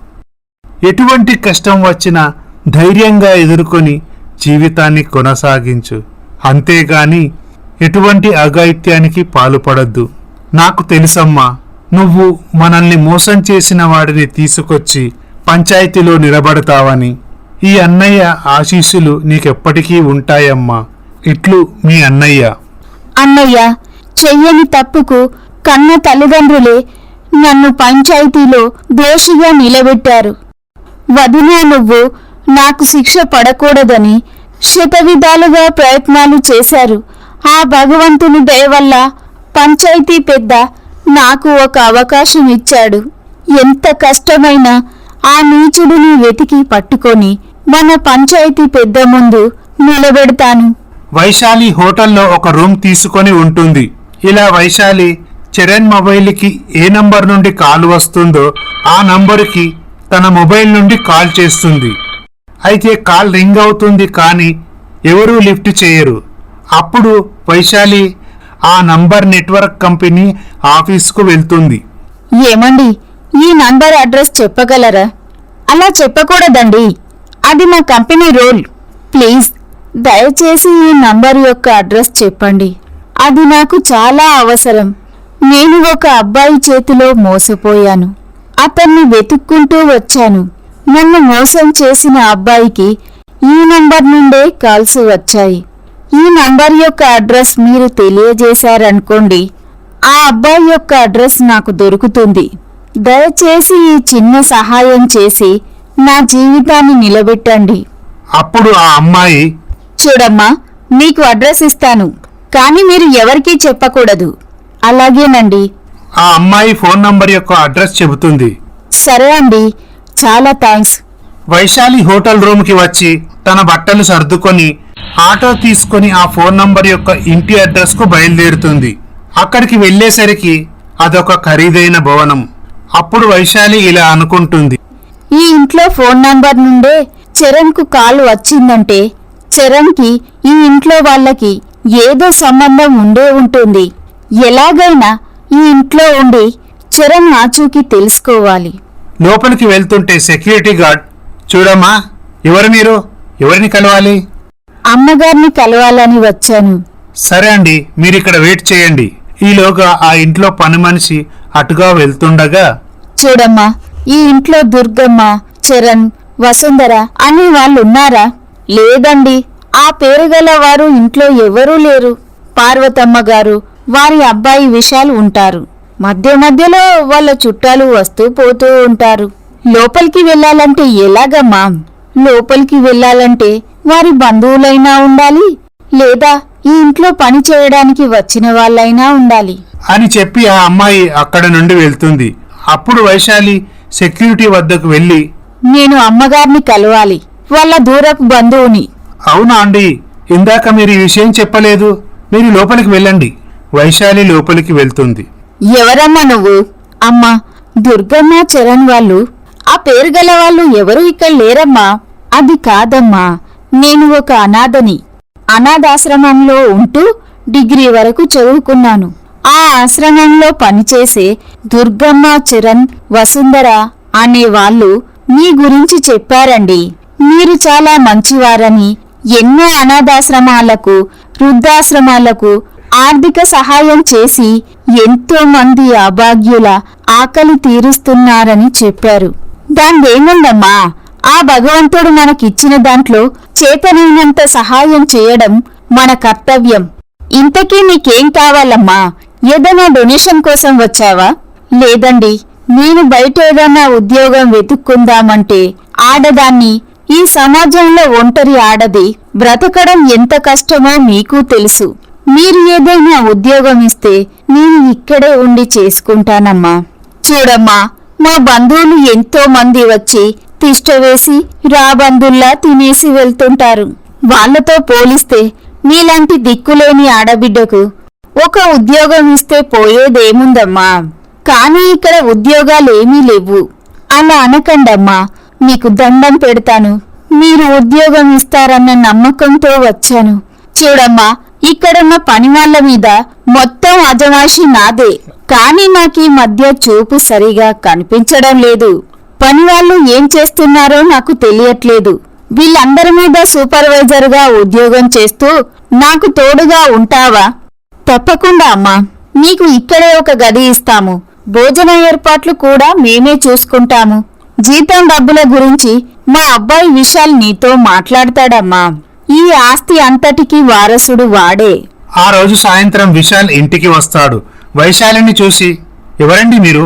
ఎటువంటి కష్టం వచ్చినా ధైర్యంగా ఎదుర్కొని జీవితాన్ని కొనసాగించు. అంతేగాని ఎటువంటి అఘాయిత్యానికి పాల్పడద్దు. నాకు తెలుసమ్మా, నువ్వు మనల్ని మోసం చేసిన వాడిని తీసుకొచ్చి పంచాయతీలో నిలబడతావని. ఈ అన్నయ్య ఆశీస్సులు నీకెప్పటికీ ఉంటాయమ్మా. ఇట్లు మీ అన్నయ్య. అన్నయ్య, చెయ్యని తప్పుకు కన్న తల్లిదండ్రులే నన్ను పంచాయతీలో దోషిగా నిలబెట్టారు. వదినా, నువ్వు నాకు శిక్ష పడకూడదని శతవిధాలుగా ప్రయత్నాలు చేశారు. ఆ భగవంతుని దయ వల్ల పంచాయతీ పెద్ద నాకు ఒక అవకాశం ఇచ్చాడు. ఎంత కష్టమైనా ఆ నీచుడిని వెతికి పట్టుకొని మన పంచాయతీ పెద్ద ముందు నిలబెడతాను. వైశాలి హోటల్లో ఒక రూమ్ తీసుకొని ఉంటుంది. ఇలా వైశాలి చరణ్ మొబైల్కి ఏ నంబర్ నుండి కాల్ వస్తుందో ఆ నంబరుకి తన మొబైల్ నుండి కాల్ చేస్తుంది. అయితే కాల్ రింగ్ అవుతుంది, కానీ ఎవరూ లిఫ్ట్ చేయరు. అప్పుడు వైశాలి ఆ నంబర్ నెట్వర్క్ కంపెనీ ఆఫీస్కు వెళ్తుంది. ఏమండి, ఈ నంబర్ అడ్రస్ చెప్పగలరా? అలా చెప్పకూడదండి. అది మా కంపెనీ రూల్. ప్లీజ్ దయచేసి ఈ నంబర్ యొక్క అడ్రస్ చెప్పండి. అది నాకు చాలా అవసరం. నేను ఒక అబ్బాయి చేతిలో మోసపోయాను. అతన్ని వెతుక్కుంటూ వచ్చాను. నన్ను మోసం చేసిన అబ్బాయికి ఈ నంబర్ నుండే కాల్స్ వచ్చాయి. ఈ నంబర్ యొక్క అడ్రస్ మీరు తెలియజేశారనుకోండి, ఆ అబ్బాయి యొక్క అడ్రస్ నాకు దొరుకుతుంది. దయచేసి ఈ చిన్న సహాయం చేసి నా జీవితాన్ని నిలబెట్టండి. అప్పుడు ఆ అమ్మాయి, చూడమ్మా, మీకు అడ్రస్ ఇస్తాను, కానీ మీరు ఎవరికీ చెప్పకూడదు. అలాగేనండి. ఆ అమ్మాయి ఫోన్ నంబర్ యొక్క అడ్రస్ చెబుతుంది. సరే అండి, చాలా థ్యాంక్స్. వైశాలి హోటల్ రూమ్కి వచ్చి తన బట్టలు సర్దుకొని ఆటో తీసుకొని ఆ ఫోన్ నంబర్ యొక్క ఇంటి అడ్రస్ కు బయలుదేరుతుంది. అక్కడికి వెళ్లేసరికి అదొక ఖరీదైన భవనం. అప్పుడు వైశాలి ఇలా అనుకుంటుంది, ఈ ఇంట్లో ఫోన్ నంబర్ నుండే చరణ్కు కాల్ వచ్చిందంటే చరణ్కి ఈ ఇంట్లో వాళ్ళకి ఏదో సంబంధం ఉండే ఉంటుంది. ఎలాగైనా ఈ ఇంట్లో ఉండి చరణ్ ఆచూకీ తెలుసుకోవాలి. లోపలికి వెళ్తుంటే సెక్యూరిటీ గార్డ్, చూడమ్మా, ఎవరు మీరు? ఎవరిని కలవాలి? అమ్మగారిని కలవాలని వచ్చాను. సరే అండి, మీరిక్కడ వెయిట్ చేయండి. ఈలోగా ఆ ఇంట్లో పని మనిషి అటుగా వెళ్తుండగా, చూడమ్మా, ఈ ఇంట్లో దుర్గమ్మ, చరణ్, వసుంధర అనే వాళ్ళున్నారా? లేదండి, ఆ పేరు గల వారు ఇంట్లో ఎవరూ లేరు. పార్వతమ్మ గారు, వారి అబ్బాయి విశాల్ ఉంటారు. మధ్య మధ్యలో వాళ్ళ చుట్టాలు వస్తూ పోతూ ఉంటారు. లోపలికి వెళ్ళాలంటే ఎలాగమ్మా? లోపలికి వెళ్ళాలంటే వారి బంధువులైనా ఉండాలి, లేదా ఈ ఇంట్లో పని చేయడానికి వచ్చిన వాళ్ళైనా ఉండాలి అని చెప్పి ఆ అమ్మాయి అక్కడ నుండి వెళ్తుంది. అప్పుడు వైశాలి సెక్యూరిటీ వద్దకు వెళ్లి, నేను అమ్మగారిని కలవాలి, వాళ్ళ దూరపు బంధువుని. అవునా అండి, ఇందాక మీరు ఈ విషయం చెప్పలేదు. మీరు లోపలికి వెళ్ళండి. వైశాలి లోపలికి వెళ్తుంది. ఎవరమ్మా నువ్వు? అమ్మా, దుర్గమ్మ, చరణ్ వాళ్ళు, ఆ పేరు గల వాళ్ళు ఎవరూ ఇక్కడ లేరమ్మా. అది కాదమ్మా, నేను ఒక అనాథని. అనాథాశ్రమంలో ఉంటూ డిగ్రీ వరకు చదువుకున్నాను. ఆ ఆశ్రమంలో పనిచేసే దుర్గమ్మ, చరణ్, వసుంధర అనే వాళ్ళు మీ గురించి చెప్పారండి. మీరు చాలా మంచివారని, ఎన్నో అనాథాశ్రమాలకు, వృద్ధాశ్రమాలకు ఆర్థిక సహాయం చేసి ఎంతో మంది అభాగ్యుల ఆకలి తీరుస్తున్నారని చెప్పారు. దాందేముందమ్మా, ఆ భగవంతుడు మనకిచ్చిన దాంట్లో చేతనైనంత సహాయం చేయడం మన కర్తవ్యం. ఇంతకీ నీకేం కావాలమ్మా? ఏదైనా డొనేషన్ కోసం వచ్చావా? లేదండి, నేను బయట ఏదైనా ఉద్యోగం వెతుక్కుందామంటే ఆడదాన్ని, ఈ సమాజంలో ఒంటరి ఆడది బ్రతకడం ఎంత కష్టమో మీకు తెలుసు. మీరు ఏదైనా ఉద్యోగం ఇస్తే నేను ఇక్కడే ఉండి చేసుకుంటానమ్మా. చూడమ్మా, మా బంధువులు ఎంతో మంది వచ్చి తిష్టవేసి రాబందుల్లా తినేసి వెళ్తుంటారు. వాళ్లతో పోలిస్తే నీలాంటి దిక్కులేని ఆడబిడ్డకు ఒక ఉద్యోగం ఇస్తే పోయేదేముందమ్మా? కానీ ఇక్కడ ఉద్యోగాలేమీ లేవు. అలా అనకండమ్మా, మీకు దండం పెడతాను. మీరు ఉద్యోగం ఇస్తారన్న నమ్మకంతో వచ్చాను. చూడమ్మా, ఇక్కడున్న పనివాళ్ల మీద మొత్తం అజమాయిషీ నాదే. కానీ నాకీ మధ్య చూపు సరిగా కనిపించడం లేదు. పనివాళ్లు ఏం చేస్తున్నారో నాకు తెలియట్లేదు. వీళ్ళందరి మీద సూపర్వైజర్గా ఉద్యోగం చేస్తూ నాకు తోడుగా ఉంటావా? తప్పకుండా అమ్మా, నీకు ఇక్కడే ఒక గది ఇస్తాము. భోజన ఏర్పాట్లు కూడా మేమే చూసుకుంటాము. జీతం డబ్బుల గురించి మా అబ్బాయి విశాల్ నీతో మాట్లాడతాడమ్మా. ఈ ఆస్తి అంతటికీ వారసుడు వాడే. ఆ రోజు సాయంత్రం విశాల్ ఇంటికి వస్తాడు. వైశాలిని చూసి, ఎవరండి మీరు?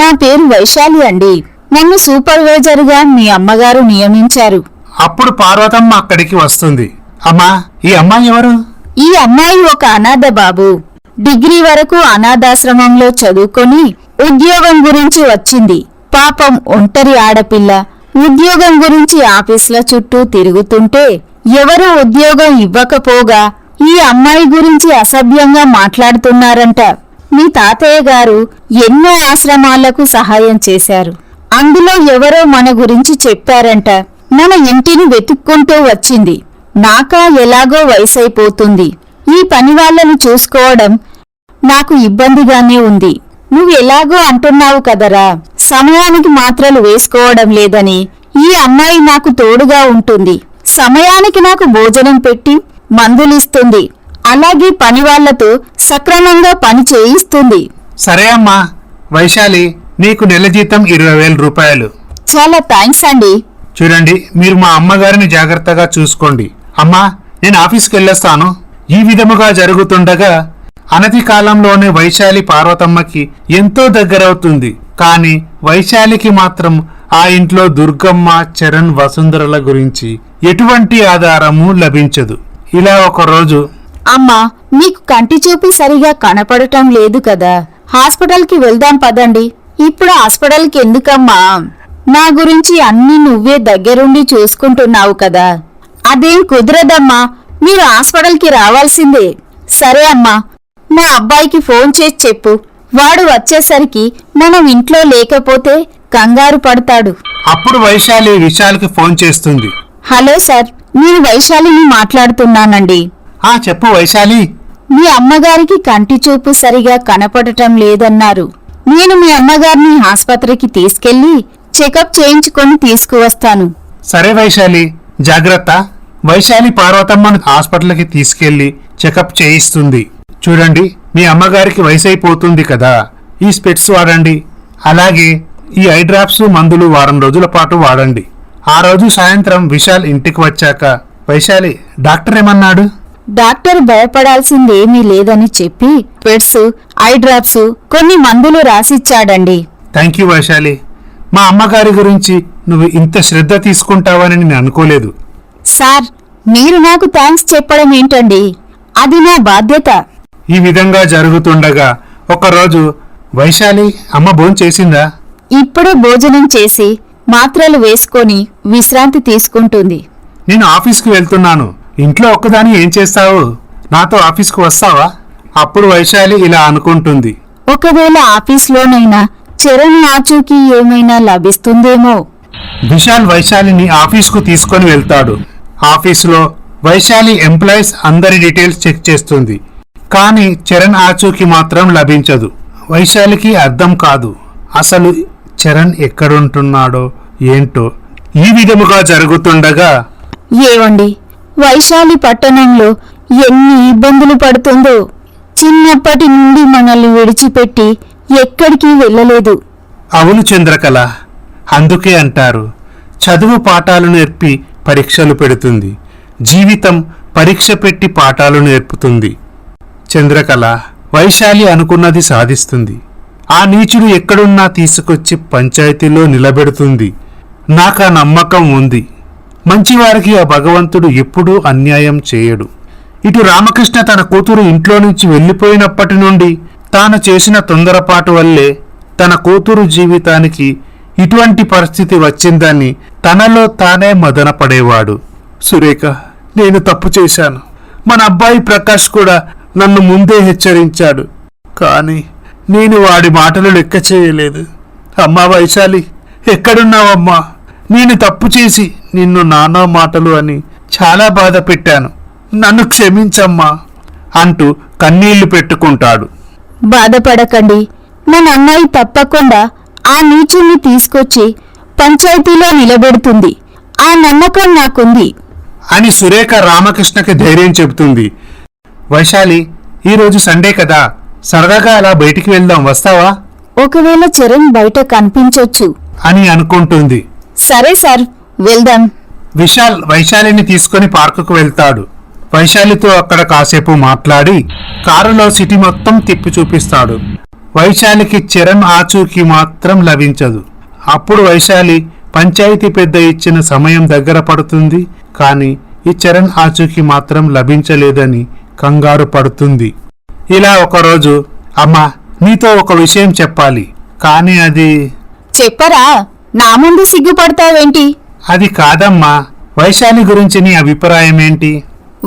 నా పేరు వైశాలి అండి. నన్ను సూపర్వైజర్గా మీ అమ్మగారు నియమించారు. అప్పుడు పార్వతమ్మ అక్కడికి వస్తుంది. అమ్మా, ఈ అమ్మాయి ఎవరు? ఈ అమ్మాయి ఒక అనాథ బాబు. డిగ్రీ వరకు అనాథాశ్రమంలో చదువుకొని ఉద్యోగం గురించి వచ్చింది. పాపం ఒంటరి ఆడపిల్ల. ఉద్యోగం గురించి ఆఫీసుల చుట్టూ తిరుగుతుంటే ఎవరూ ఉద్యోగం ఇవ్వకపోగా ఈ అమ్మాయి గురించి అసభ్యంగా మాట్లాడుతున్నారంట. మీ తాతయ్య గారు ఎన్నో ఆశ్రమాలకు సహాయం చేశారు. అందులో ఎవరో మన గురించి చెప్పారంట. మన ఇంటిని వెతుక్కుంటూ వచ్చింది. నాకా ఎలాగో వయసైపోతుంది. ఈ పనివాళ్లను చూసుకోవడం నాకు ఇబ్బందిగానే ఉంది. నువ్వెలాగో అంటున్నావు కదరా, సమయానికి మాత్రలు వేసుకోవడం లేదని ఈ అమ్మాయి నాకు తోడుగా ఉంటుంది, సమయానికి నాకు భోజనం పెట్టి మందులిస్తుంది, అలాగే పనివాళ్లతో సక్రమంగా పని చేయిస్తుంది. సరే అమ్మా. వైశాలి, నీకు నెల జీతం 20,000 రూపాయలు. చాలా థ్యాంక్స్ అండి. చూడండి, మీరు మా అమ్మగారిని జాగ్రత్తగా చూసుకోండి. అమ్మా, నేను ఆఫీస్కి వెళ్ళొస్తాను. ఈ విధముగా జరుగుతుండగా అనతి కాలంలోనే వైశాలి పార్వతమ్మకి ఎంతో దగ్గరవుతుంది. కాని వైశాలికి మాత్రం ఆ ఇంట్లో దుర్గమ్మ, చరణ్, వసుంధరల గురించి ఎటువంటి ఆధారము లభించదు. ఇలా ఒకరోజు, అమ్మా, మీకు కంటి చూపు సరిగా కనపడటం లేదు కదా, హాస్పిటల్కి వెళ్దాం పదండి. ఇప్పుడు హాస్పిటల్కి ఎందుకమ్మా? నా గురించి అన్ని నువ్వే దగ్గరుండి చూసుకుంటున్నావు కదా. అదేం కుదరదమ్మా, మీరు హాస్పిటల్కి రావాల్సిందే. సరే అమ్మా, మా అబ్బాయికి ఫోన్ చేసి చెప్పు. వాడు వచ్చేసరికి మనం ఇంట్లో లేకపోతే కంగారు పడతాడు. అప్పుడు వైశాలి విశాల్కి ఫోన్ చేస్తుంది. హలో సార్, నేను వైశాలిని మాట్లాడుతున్నానండి. చెప్పు వైశాలి. మీ అమ్మగారికి కంటి చూపు సరిగా కనపడటం లేదన్నారు. నేను మీ అమ్మగారిని ఆస్పత్రికి తీసుకెళ్లి చెకప్ చేయించుకొని తీసుకువస్తాను. సరే వైశాలి, జాగ్రత్త. వైశాలి పార్వతమ్మను హాస్పిటల్కి తీసుకెళ్లి చెకప్ చేయిస్తుంది. చూడండి, మీ అమ్మగారికి వయసైపోతుంది కదా, ఈ స్పెట్స్ వాడండి. అలాగే ఈ ఐ డ్రాప్స్, మందులు వారం రోజుల పాటు వాడండి. ఆ రోజు సాయంత్రం విశాల్ ఇంటికి వచ్చాక, వైశాలి, డాక్టర్ ఏమన్నాడు? డాక్టర్ భయపడాల్సిందేమీ లేదని చెప్పి స్పెట్స్, ఐ డ్రాప్స్, కొన్ని మందులు రాసిచ్చాడండి. Thank you Vaishali. మా అమ్మగారి గురించి నువ్వు ఇంత శ్రద్ధ తీసుకుంటావని నేను అనుకోలేదు. సార్, మీరు నాకు థ్యాంక్స్ చెప్పడం ఏంటండి? అది నా బాధ్యత. ఈ విధంగా జరుగుతుండగా ఒకరోజు, వైశాలి, అమ్మ భోంచేసిందా? ఇప్పుడే భోజనం చేసి మాత్రలు వేసుకొని విశ్రాంతి తీసుకుంటుంది. నేను ఆఫీస్కి వెళ్తున్నాను. ఇంట్లో ఒక్కదాని ఏం చేస్తావు? నాతో ఆఫీస్కి వస్తావా? అప్పుడు వైశాలి ఇలా అనుకుంటుంది. ఒకవేళ ఆఫీస్లోనైనా చరణ్ ఆచూకీ ఏమైనా లభిస్తుందేమో. విశాల్ వైశాలిని ఆఫీస్కు తీసుకొని వెళ్తాడు. ఆఫీసులో వైశాలి ఎంప్లాయీస్ అందరి డీటెయిల్స్ చెక్ చేస్తుంది. కానీ చరణ్ ఆచూకీ మాత్రం లభించదు. వైశాలికి అర్థం కాదు, అసలు చరణ్ ఎక్కడుంటున్నాడో ఏంటో. ఈ విధముగా జరుగుతుండగా, ఏవండి, వైశాలి పట్టణంలో ఎన్ని ఇబ్బందులు పడుతుందో. చిన్నప్పటి నుండి మనల్ని విడిచిపెట్టి ఎక్కడికి వెళ్ళలేదు. అవును చంద్రకళ, అందుకే అంటారు, చదువు పాఠాలు నేర్పి పరీక్షలు పెడుతుంది, జీవితం పరీక్ష పెట్టి పాఠాలు నేర్పుతుంది. చంద్రకళ, వైశాలి అనుకున్నది సాధిస్తుంది. ఆ నీచుడు ఎక్కడున్నా తీసుకొచ్చి పంచాయతీలో నిలబెడుతుంది. నాకా నమ్మకం ఉంది. మంచివారికి ఆ భగవంతుడు ఎప్పుడూ అన్యాయం చేయడు. ఇటు రామకృష్ణ తన కూతురు ఇంట్లో నుంచి వెళ్ళిపోయినప్పటి నుండి తాను చేసిన తొందరపాటు వల్లే తన కూతురు జీవితానికి ఇటువంటి పరిస్థితి వచ్చిందని తనలో తానే మదనపడేవాడు. సురేఖ, నేను తప్పు చేశాను. మన అబ్బాయి ప్రకాష్ కూడా నన్ను ముందే హెచ్చరించాడు, కానీ నేను వాడి మాటలు లెక్క చేయలేదు. అమ్మా వైశాలి, ఎక్కడున్నావమ్మా? నేను తప్పు చేసి నిన్ను నానా మాటలు అని చాలా బాధ పెట్టాను, నన్ను క్షమించమ్మా అంటూ కన్నీళ్లు పెట్టుకుంటాడు. బాధపడకండి, మన అమ్మాయి తప్పకుండా ఆ నీచుణ్ణి తీసుకొచ్చి పంచాయతీలో నిలబెడుతుంది. ఆ నమ్మకం నాకుంది అని సురేఖ రామకృష్ణకి ధైర్యం చెబుతుంది. వైశాలి, ఈరోజు సండే కదా, సరదాగా అలా బయటికి వెళ్దాం, వస్తావా? ఒకవేళ చరణ్ బయట కనిపించొచ్చు అని అనుకుంటుంది. సరే సార్, వెళ్దాం. విశాల్ వైశాలిని తీసుకుని పార్కుకు వెళ్తాడు. వైశాలితో అక్కడ కాసేపు మాట్లాడి కారులో సిటీ మొత్తం తిప్పి చూపిస్తాడు. వైశాలికి చరణ్ ఆచూకీ మాత్రం లభించదు. అప్పుడు వైశాలి పంచాయతీ పెద్ద ఇచ్చిన సమయం దగ్గర పడుతుంది, కానీ ఈ చరణ్ ఆచూకీ మాత్రం లభించలేదని కంగారు పడుతుంది. ఇలా ఒకరోజు, అమ్మా, నీతో ఒక విషయం చెప్పాలి, కానీ అది... చెప్పరా, నా ముందు సిగ్గుపడతావేంటి? అది కాదమ్మా, వైశాలి గురించి నీ అభిప్రాయం ఏంటి?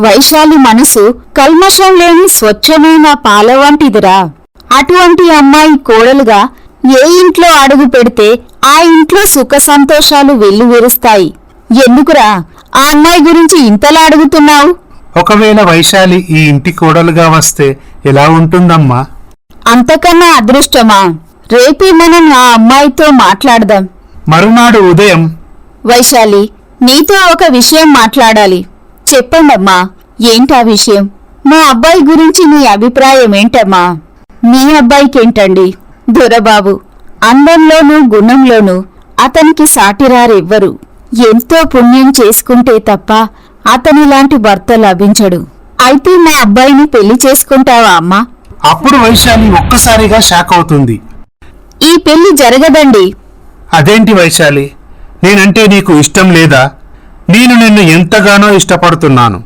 వైశాలి మనసు కల్మషం లేని స్వచ్ఛమైన పాల వంటిదిరా. అటువంటి అమ్మాయి కోడలుగా ఏ ఇంట్లో అడుగు పెడితే ఆ ఇంట్లో సుఖ సంతోషాలు వెల్లువిరుస్తాయి. ఎందుకురా ఆ అమ్మాయి గురించి ఇంతలా అడుగుతున్నావు? ఒకవేళ వైశాలి ఈ ఇంటి కోడలుగా వస్తే ఎలా ఉంటుందమ్మా? అంతకన్నా అదృష్టమా? రేపే మనం ఆ అమ్మాయితో మాట్లాడదాం. మరునాడు ఉదయం వైశాలి, నీతో ఒక విషయం మాట్లాడాలి. చెప్పండమ్మా, ఏంటా విషయం? మా అబ్బాయి గురించి నీ అభిప్రాయం ఏంటమ్మా? మీ అబ్బాయికేంటండి? దొరబాబు, అందంలోనూ గుణంలోనూ అతనికి సాటిరారెవ్వరు. ఎంతో పుణ్యం చేసుకుంటే తప్ప అతనిలాంటి భర్త లభించడు. అయితే మా అబ్బాయిని పెళ్లి చేసుకుంటావా అమ్మా? అప్పుడు వైశాలి ఒక్కసారిగా షాక్ అవుతుంది. ఈ పెళ్లి జరగదండి. అదేంటి వైశాలి, నేనంటే నీకు ఇష్టం లేదా? నేను నిన్ను ఎంతగానో ఇష్టపడుతున్నాను.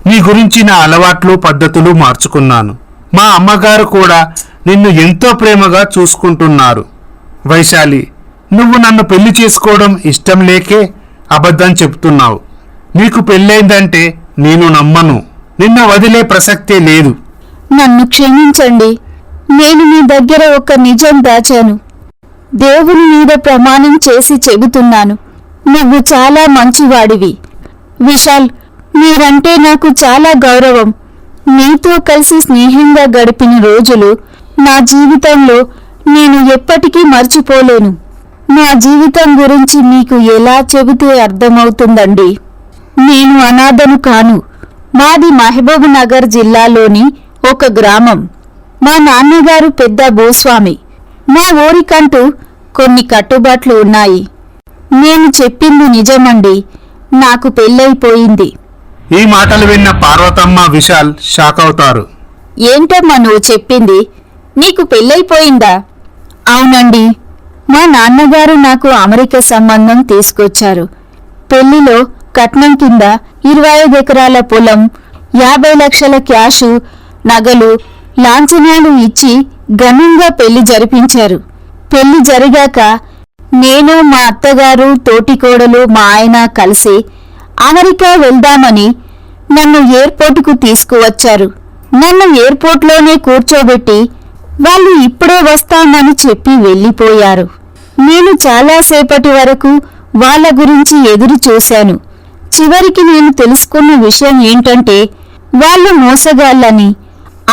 నీ గురించి నా అలవాట్లు పద్ధతులు మార్చుకున్నాను. మా అమ్మగారు కూడా నిన్ను ఎంతో ప్రేమగా చూసుకుంటున్నారు. వైశాలి, నువ్వు నన్ను పెళ్లి చేసుకోవడం ఇష్టం లేకే అబద్ధం చెప్తున్నావు. నీకు పెళ్ళైందంటే నేను నమ్మను. నిన్ను వదిలే ప్రసక్తే లేదు. నన్ను క్షమించండి. నేను మీ దగ్గర ఒక నిజం దాచాను. దేవుని మీద ప్రమాణం చేసి చెబుతున్నాను, నువ్వు చాలా మంచివాడివి. విశాల్, మీరంటే నాకు చాలా గౌరవం. మీతో కలిసి స్నేహంగా గడిపిన రోజులు నా జీవితంలో నేను ఎప్పటికీ మర్చిపోలేను. నా జీవితం గురించి మీకు ఎలా చెబితే అర్థమవుతుందండి? నేను అనాథను కాను. మాది మహబూబ్ నగర్ జిల్లాలోని ఒక గ్రామం. మా నాన్నగారు పెద్ద భూస్వామి. మా ఊరికంటూ కొన్ని కట్టుబాట్లు ఉన్నాయి. నేను చెప్పింది నిజమండి. నాకు పెళ్ళైపోయింది. ఈ మాటలు విన్న పార్వతమ్మ, విశాల్ షాక్ అవుతారు. ఏంటమ్మా నువ్వు చెప్పింది? నీకు పెళ్ళైపోయిందా? అవునండి. మా నాన్నగారు నాకు అమెరికా సంబంధం తీసుకొచ్చారు. పెళ్లిలో కట్నం కింద 25 ఎకరాల పొలం, 50 లక్షల క్యాషు, నగలు, లాంఛనాలు ఇచ్చి ఘనంగా పెళ్లి జరిపించారు. పెళ్లి జరిగాక నేను, మా అత్తగారు, తోటికోడలు, మా ఆయన కలిసి అమెరికా వెళ్దామని నన్ను ఎయిర్పోర్టుకు తీసుకువచ్చారు. నన్ను ఎయిర్పోర్ట్లోనే కూర్చోబెట్టి వాళ్ళు ఇప్పుడే వస్తామని చెప్పి వెళ్ళిపోయారు. నేను చాలాసేపటి వరకు వాళ్ళ గురించి ఎదురు చూశాను. చివరికి నేను తెలుసుకున్న విషయం ఏంటంటే, వాళ్ళు మోసగాళ్ళని.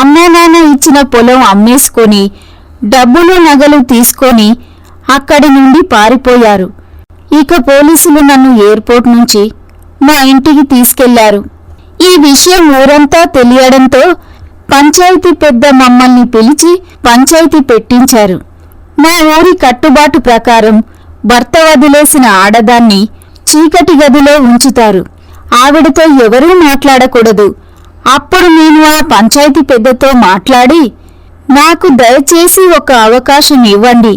అమ్మా నాన్న ఇచ్చిన పొలం అమ్మేసుకొని డబ్బులు నగలు తీసుకొని అక్కడి నుండి పారిపోయారు. ఇక పోలీసులు నన్ను ఎయిర్పోర్ట్ నుంచి మా ఇంటికి తీసుకెళ్లారు. ఈ విషయం ఊరంతా తెలియడంతో పంచాయతీ పెద్ద మమ్మల్ని పిలిచి పంచాయతీ పెట్టించారు. మా ఊరి కట్టుబాటు ప్రకారం భర్త వదిలేసిన ఆడదాన్ని చీకటి గదిలో ఉంచుతారు. ఆవిడతో ఎవరూ మాట్లాడకూడదు. అప్పుడు నేను ఆ పంచాయతీ పెద్దతో మాట్లాడి, నాకు దయచేసి ఒక అవకాశం ఇవ్వండి,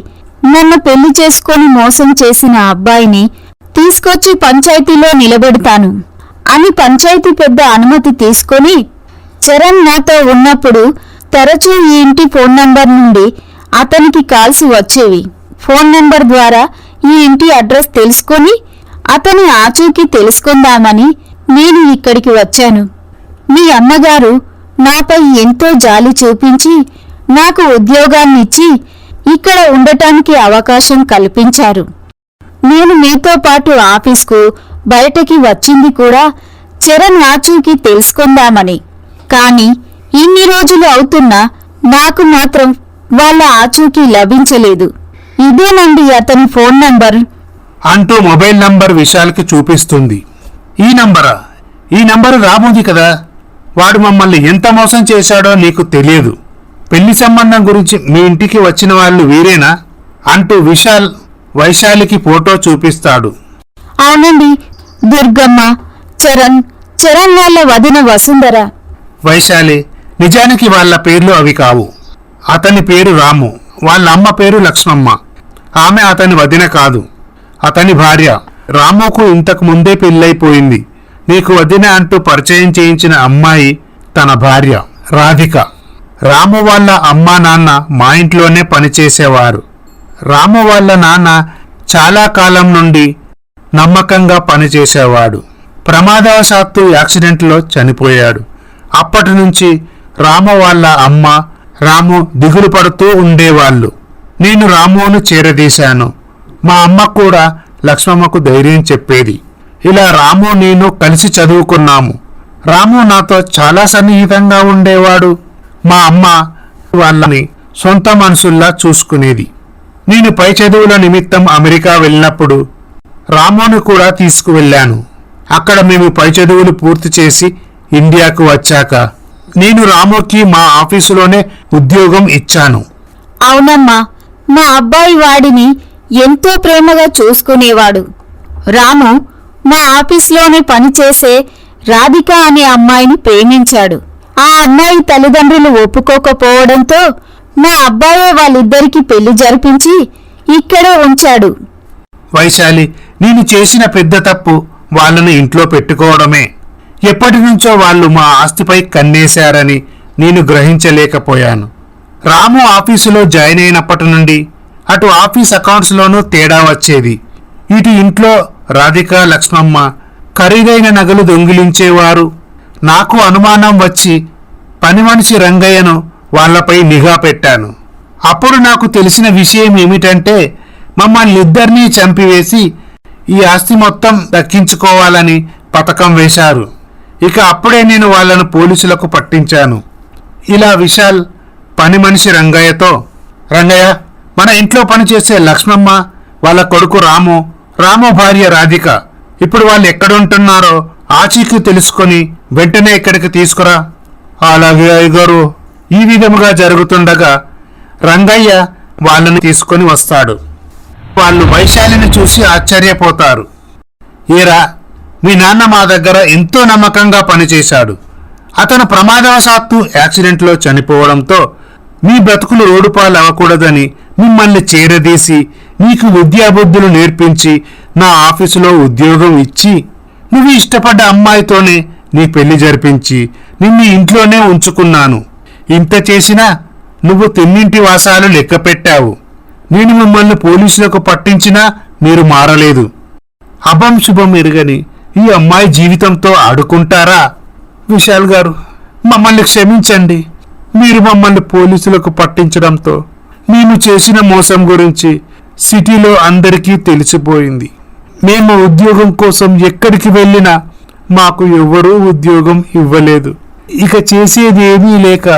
నన్ను పెళ్లి చేసుకొని మోసం చేసిన అబ్బాయిని తీసుకొచ్చి పంచాయతీలో నిలబెడతాను అని పంచాయతీ పెద్ద అనుమతి తీసుకొని, చరణ్ నాతో ఉన్నప్పుడు తరచూ ఈ ఇంటి ఫోన్ నంబర్ నుండి అతనికి కాల్స్ వచ్చేవి. ఫోన్ నంబర్ ద్వారా ఈ ఇంటి అడ్రస్ తెలుసుకొని అతని ఆచూకీ తెలుసుకుందామని నేను ఇక్కడికి వచ్చాను. మీ అమ్మగారు నాపై ఎంతో జాలి చూపించి నాకు ఉద్యోగాన్నిచ్చి ఇక్కడ ఉండటానికి అవకాశం కల్పించారు. నేను మీతో పాటు ఆఫీస్కు బయటకి వచ్చింది కూడా చరణ్ ఆచూకీ తెలుసుకుందామని. కాని ఇన్ని రోజులు అవుతున్నా నాకు మాత్రం వాళ్ళ ఆచూకీ లభించలేదు. ఇదేనండి అతని ఫోన్ నంబర్ అంటూ మొబైల్ నంబర్ విశాల్కి చూపిస్తుంది. ఈ నంబరా? ఈ నంబరు రాముది కదా. వాడు మమ్మల్ని ఎంత మోసం చేశాడో నీకు తెలియదు. పెళ్లి సంబంధం గురించి మీ ఇంటికి వచ్చిన వాళ్ళు వీరేనా అంటూ విశాల్ వైశాలికి ఫోటో చూపిస్తాడు. అవునండి, దుర్గమ్మ, చరణ్ వాళ్ళ వదిన వసుంధర. వైశాలి, నిజానికి వాళ్ళ పేర్లు అవి కావు. అతని పేరు రాము, వాళ్ళ అమ్మ పేరు లక్ష్మమ్మ. ఆమె అతని వదిన కాదు, అతని భార్య. రాముకు ఇంతకు ముందే పెళ్ళైపోయింది. నీకు వదిన అంటూ పరిచయం చేయించిన అమ్మాయి తన భార్య రాధిక. రాము వాళ్ళ అమ్మా నాన్న మా ఇంట్లోనే పనిచేసేవారు. రాము వాళ్ళ నాన్న చాలా కాలం నుండి నమ్మకంగా పనిచేసేవాడు. ప్రమాదవశాత్తు యాక్సిడెంట్లో చనిపోయాడు. అప్పటి నుంచి రాము వాళ్ళ అమ్మ, రాము దిగులు పడుతూ ఉండేవాళ్ళు. నేను రామును చేరదీశాను. మా అమ్మ కూడా లక్ష్మమ్మకు ధైర్యం చెప్పేది. ఇలా రాము నేను కలిసి చదువుకున్నాము. రాము నాతో చాలా సన్నిహితంగా ఉండేవాడు. మా అమ్మ వాళ్ళని సొంత మనుషుల్లా చూసుకునేది. నేను పై చదువుల నిమిత్తం అమెరికా వెళ్ళినప్పుడు రాముని కూడా తీసుకువెళ్ళాను. అక్కడ మేము పై చదువులు పూర్తి చేసి ఇండియాకు వచ్చాక నేను రాముకి మా ఆఫీసులోనే ఉద్యోగం ఇచ్చాను. అవునమ్మా, మా అబ్బాయి వాడిని ఎంతో ప్రేమగా చూసుకునేవాడు. రాము మా ఆఫీస్లోనే పనిచేసే రాధిక అనే అమ్మాయిని ప్రేమించాడు. ఆ అమ్మాయి తల్లిదండ్రులు ఒప్పుకోకపోవడంతో మా అబ్బాయే వాళ్ళిద్దరికీ పెళ్లి జరిపించి ఇక్కడే ఉంచాడు. వైశాలి, నేను చేసిన పెద్ద తప్పు వాళ్ళని ఇంట్లో పెట్టుకోవడమే. ఎప్పటి నుంచో వాళ్ళు మా ఆస్తిపై కన్నేశారని నేను గ్రహించలేకపోయాను. రాము ఆఫీసులో జాయిన్ అయినప్పటి నుండి అటు ఆఫీస్ అకౌంట్స్లోనూ తేడా వచ్చేది. ఇటు ఇంట్లో రాధిక, లక్ష్మమ్మ ఖరీదైన నగలు దొంగిలించేవారు. నాకు అనుమానం వచ్చి పని మనిషి రంగయ్యను వాళ్లపై నిఘా పెట్టాను. అప్పుడు నాకు తెలిసిన విషయం ఏమిటంటే మమ్మల్ని ఇద్దరినీ చంపివేసి ఈ ఆస్తి మొత్తం దక్కించుకోవాలని పథకం వేశారు. ఇక అప్పుడే నేను వాళ్లను పోలీసులకు పట్టించాను. ఇలా విశాల్ పని మనిషి రంగయ్యతో, రంగయ్య, మన ఇంట్లో పనిచేసే లక్ష్మమ్మ, వాళ్ళ కొడుకు రాము, రాము భార్య రాధిక, ఇప్పుడు వాళ్ళు ఎక్కడుంటున్నారో ఆచీకి తెలుసుకొని వెంటనే ఇక్కడికి తీసుకురా. అలాగే అయ్యగారు. ఈ విధముగా జరుగుతుండగా రంగయ్య వాళ్ళని తీసుకొని వస్తాడు. వాళ్ళు వైశాలిని చూసి ఆశ్చర్యపోతారు. ఏరా, మీ నాన్న మా దగ్గర ఎంతో నమ్మకంగా పనిచేశాడు. అతను ప్రమాదవశాత్తు యాక్సిడెంట్లో చనిపోవడంతో మీ బ్రతుకులు రోడ్డుపాలు అవ్వకూడదని మిమ్మల్ని చేరదీసి నీకు విద్యాబుద్ధులు నేర్పించి నా ఆఫీసులో ఉద్యోగం ఇచ్చి నువ్వు ఇష్టపడ్డ అమ్మాయితోనే నీ పెళ్లి జరిపించి నిన్ను ఇంట్లోనే ఉంచుకున్నాను. ఇంత చేసినా నువ్వు తిన్నింటి వాసాలు లెక్క పెట్టావు. నేను మిమ్మల్ని పోలీసులకు పట్టించినా మీరు మారలేదు. అభం శుభం ఎరుగని ఈ అమ్మాయి జీవితంతో ఆడుకుంటారా? విశాల్ గారు, మమ్మల్ని క్షమించండి. మీరు మమ్మల్ని పోలీసులకు పట్టించడంతో మేము చేసిన మోసం గురించి సిటీలో అందరికీ తెలిసిపోయింది. మేము ఉద్యోగం కోసం ఎక్కడికి వెళ్ళినా మాకు ఎవ్వరూ ఉద్యోగం ఇవ్వలేదు. ఇక చేసేది ఏమీ లేక